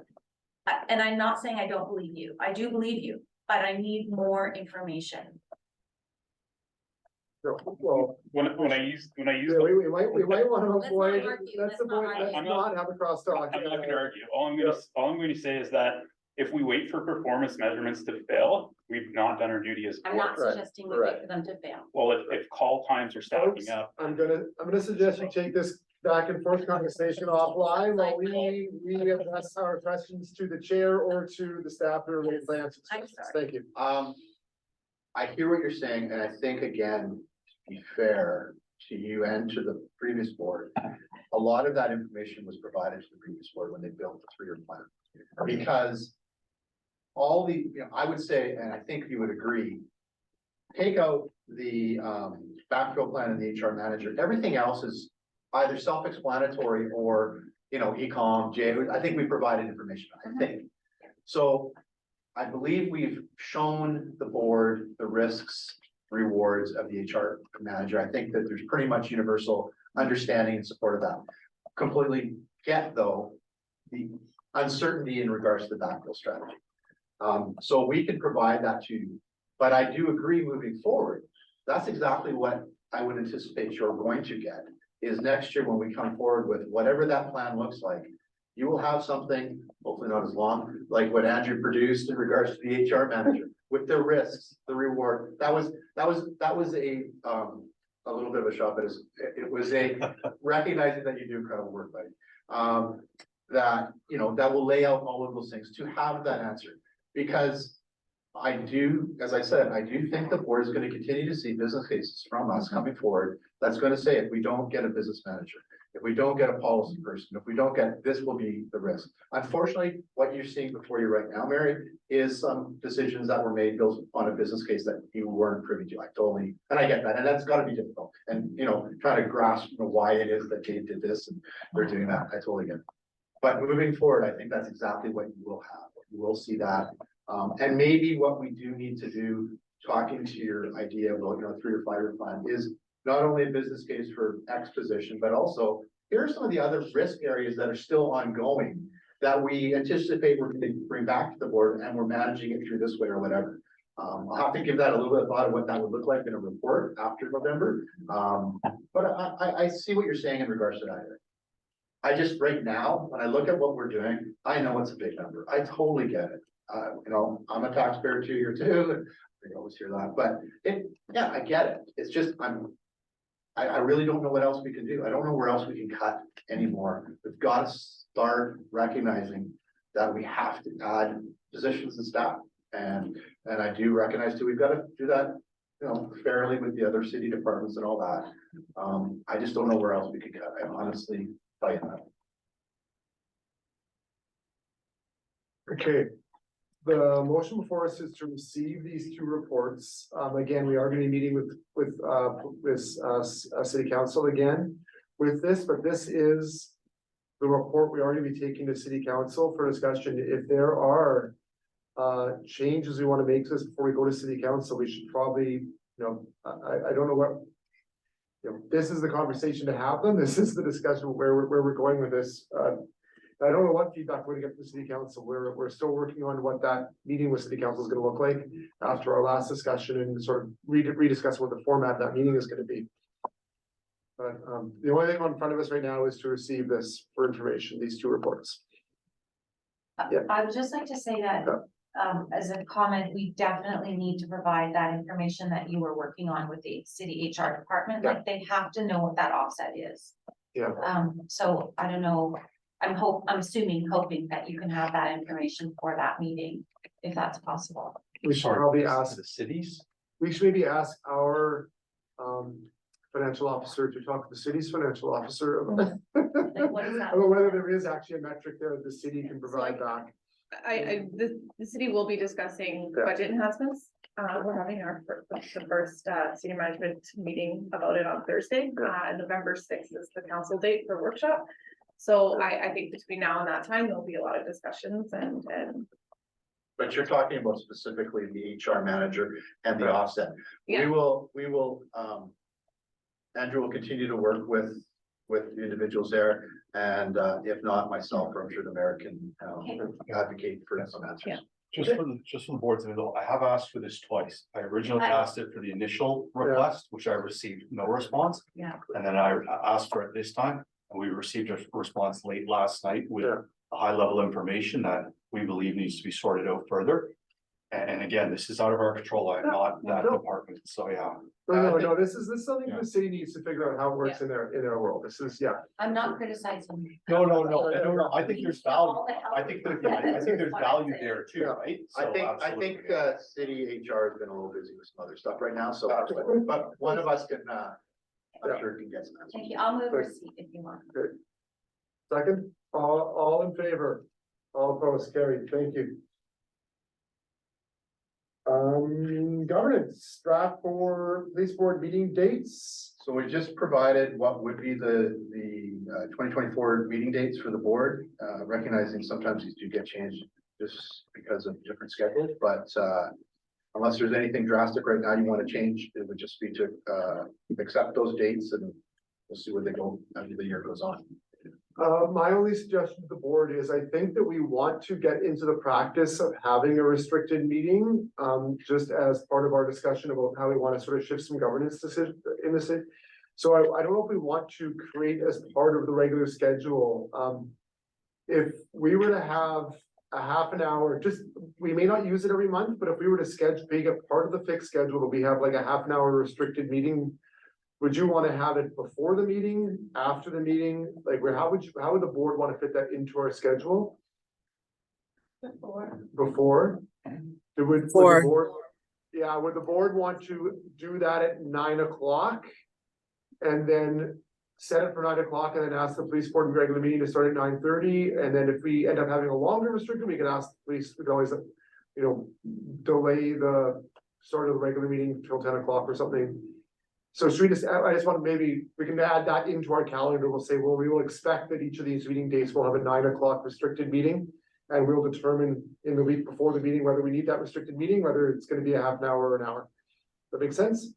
and I'm not saying I don't believe you, I do believe you, but I need more information. Well, When I use, yeah, we might want to Let's not avoid, argue, let's let's not avoid, let's argue. not have a crosstalk. I'm not gonna argue. All I'm going to say is that if we wait for performance measurements to fail, we've not done our duty as a I'm not board. Right, suggesting we right. wait for them to fail. Well, if call times are Folks, stacking up, I'm gonna suggest you take this back and forth conversation offline while we address our questions to the chair or to the staff who are related to answers. I'm sorry. Thank you. I hear what you're saying, and I think again, to be fair to you and to the previous board, a lot of that information was provided to the previous board when they built the three-year plan. Because all the, I would say, and I think you would agree, take out the backfill plan and the HR manager, everything else is either self-explanatory or, e-com, I think we provided information, I think. So I believe we've shown the board the risks, rewards of the HR manager. I think that there's pretty much universal understanding and support of that. Completely get, though, the uncertainty in regards to the backfill strategy. So we can provide that to you, but I do agree moving forward. That's exactly what I would anticipate you're going to get, is next year when we come forward with whatever that plan looks like, you will have something, hopefully not as long, like what Andrew produced in regards to the HR manager, with the risks, the reward. That was a little bit of a shot, but it was a recognizing that you do incredible work, buddy. That, that will lay out all of those things to have that answer. Because I do, as I said, I do think the board is going to continue to see business cases from us coming forward. That's going to say, if we don't get a business manager, if we don't get a policy person, if we don't get, this will be the risk. Unfortunately, what you're seeing before you right now, Mary, is some decisions that were made built on a business case that you weren't privy to. And I get that, and that's got to be difficult. And, trying to grasp why it is that they did this and they're doing that. I totally get it. But moving forward, I think that's exactly what you will have. You will see that. And maybe what we do need to do, talking to your idea about, 3 or 5 year plan, is not only a business case for X position, but also here are some of the other risk areas that are still ongoing that we anticipate we're going to bring back to the board, and we're managing it through this way or whatever. I'll have to give that a little bit of thought of what that would look like in a report after November. But I see what you're saying in regards to that. I just, right now, when I look at what we're doing, I know it's a big number. I totally get it. I'm a taxpayer too here too. I always hear that, but yeah, I get it. It's just, I really don't know what else we can do. I don't know where else we can cut anymore. We've got to start recognizing that we have to add positions and staff. And I do recognize too, we've got to do that, fairly with the other city departments and all that. I just don't know where else we could cut. I honestly tell you that. Okay. The motion before us is to receive these 2 reports. Again, we are going to be meeting with city council again with this, but this is the report we are going to be taking to city council for discussion. If there are changes we want to make to this before we go to city council, we should probably, I don't know what, this is the conversation to have them. This is the discussion where we're going with this. I don't know what feedback we're gonna get from the city council. We're still working on what that meeting with city council is gonna look like after our last discussion, and sort of rediscuss what the format of that meeting is gonna be. But the only thing in front of us right now is to receive this for information, these 2 reports. Yeah. I would just like to say that, as a comment, we definitely need to provide that information that you were working on with the city HR department. Yeah. Like, they have to know what that offset is. Yeah. So I don't know, I'm hoping that you can have that information for that meeting, if that's possible. We should probably ask, the cities. we should maybe ask our financial officer to talk to the city's financial officer about Like, what is that? about whether there is actually a metric there that the city can provide back. The city will be discussing Yeah. budget enhancements. We're having the first senior management meeting about it on Thursday. November 6th is the council date for workshop. So I think between now and that time, there'll be a lot of discussions and But you're talking about specifically the HR manager and the offset. Yeah. We will, Andrew will continue to work with the individuals there. And, if not myself, or I'm sure the mayor can, advocate for some answers. Yeah. Just for the board's info, I have asked for this twice. I originally asked it for the initial request, which I received no response. Yeah. And then I asked for it this time, and we received a response late last night with Yeah. a high level information that we believe needs to be sorted out further. And again, this is out of our control. I'm not that no. department, so yeah. No, this is something Yeah. the city needs to figure out how it works in their world. This is, yeah. I'm not criticizing you. No, I think there's value. I think there's value there too, Yeah. right? I So think, absolutely. city HR has been a little busy with some other stuff right now, so, but one of us can, I'm sure can get some answers. Thank you. I'll move receipt if you want. Second, all in favor, all opposed, carried, thank you. Governance, draft for police board meeting dates. So we just provided what would be the 2024 meeting dates for the board, recognizing sometimes these do get changed just because of different schedules, but unless there's anything drastic right now you want to change, it would just be to accept those dates and we'll see where they go as the year goes on. My only suggestion to the board is I think that we want to get into the practice of having a restricted meeting, just as part of our discussion about how we want to sort of shift some governance decision in the city. So I don't know if we want to create as part of the regular schedule. If we were to have a half an hour, we may not use it every month, but if we were to make it part of the fixed schedule, that we have like a half an hour restricted meeting. Would you want to have it before the meeting, after the meeting? Like, how would the board want to fit that into our schedule? Before? Would the Before. board, yeah, would the board want to do that at 9 o'clock? And then set it for 9 o'clock and then ask the police board in regular meeting to start at 9:30? And then if we end up having a longer restricted, we can ask the police, we can always, delay the start of the regular meeting till 10 o'clock or something. So should we I just want to we can add that into our calendar. We'll say, well, we will expect that each of these meeting dates will have a 9 o'clock restricted meeting. And we'll determine in the week before the meeting, whether we need that restricted meeting, whether it's going to be a half an hour or an hour. That make sense?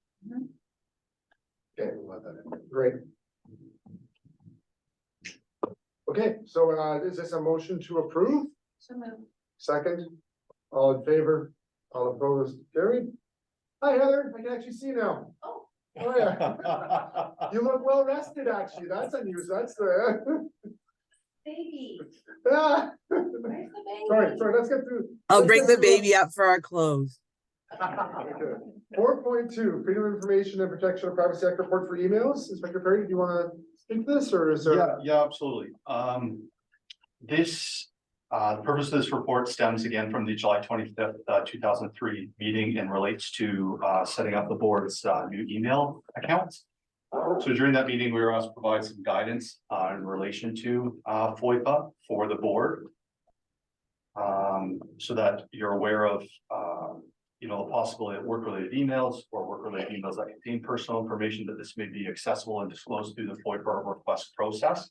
Okay, we'll let that in. Great. Okay, so is this a motion to approve? So move. Second, all in favor, all opposed, carried. Hi Heather, I can actually see you now. Oh, yeah. You look well rested, actually. That's unusual. That's the. Baby, Ah, where's the baby? sorry, let's get through. I'll bring the baby up for our close. 4.2, freedom of information and protection of privacy act report for emails. Inspector Perry, do you want to speak to this or is there? Yeah, absolutely. The purpose of this report stems again from the July 25th, 2003 meeting and relates to setting up the board's new email accounts. So during that meeting, we were asked to provide some guidance in relation to FOIPA for the board. So that you're aware of, the possibility of work-related emails or work-related emails that contain personal information, that this may be accessible and disclosed through the FOIPA request process.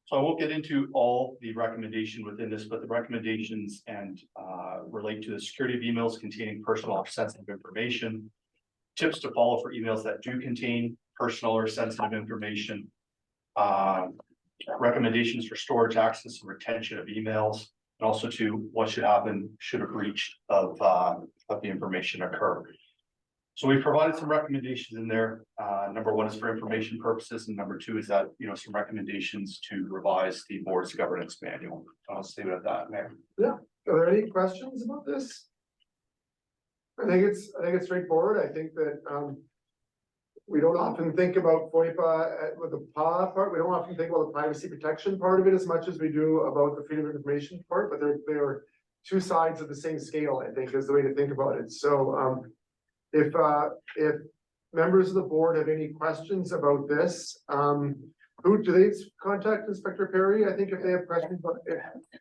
So I won't get into all the recommendation within this, but the recommendations relate to the security of emails containing personal or sensitive information, tips to follow for emails that do contain personal or sensitive information, recommendations for storage, access, and retention of emails, and also to what should happen should a breach of the information occur. So we provided some recommendations in there. Number one is for information purposes, and number two is that, some recommendations to revise the board's governance manual. I'll leave it at that, Mayor. Are there any questions about this? I think it's straightforward. I think that, we don't often think about FOIPA with the PA part. We don't often think about the privacy protection part of it as much as we do about the freedom of information part, but they're two sides of the same scale, I think, is the way to think about it. So, if members of the board have any questions about this, who do they contact Inspector Perry? I think if they have questions,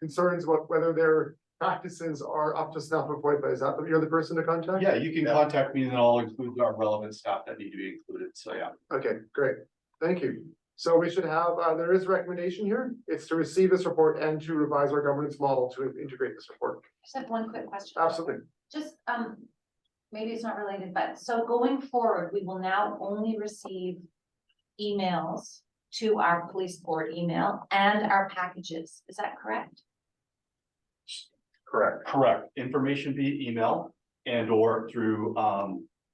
concerns about whether their practices are up to snuff with FOIPA, is that you're the person to contact? Yeah, you can contact me and then I'll include our relevant staff that need to be included. So yeah. Okay, great. Thank you. So we should have, there is a recommendation here. It's to receive this report and to revise our governance model to integrate this report. Just have one quick question. Absolutely. Just, maybe it's not related, but so going forward, we will now only receive emails to our police board email and our packages. Is that correct? Correct. Correct. Information via email and or through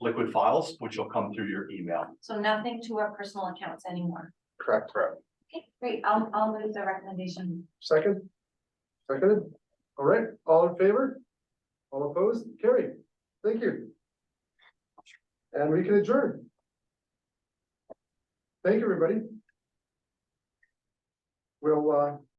liquid files, which will come through your email. So nothing to our personal accounts anymore. Correct. Okay, great. I'll move the recommendation. Second? Seconded? All right, all in favor? All opposed? Carried. Thank you. And we can adjourn. Thank you, everybody. We'll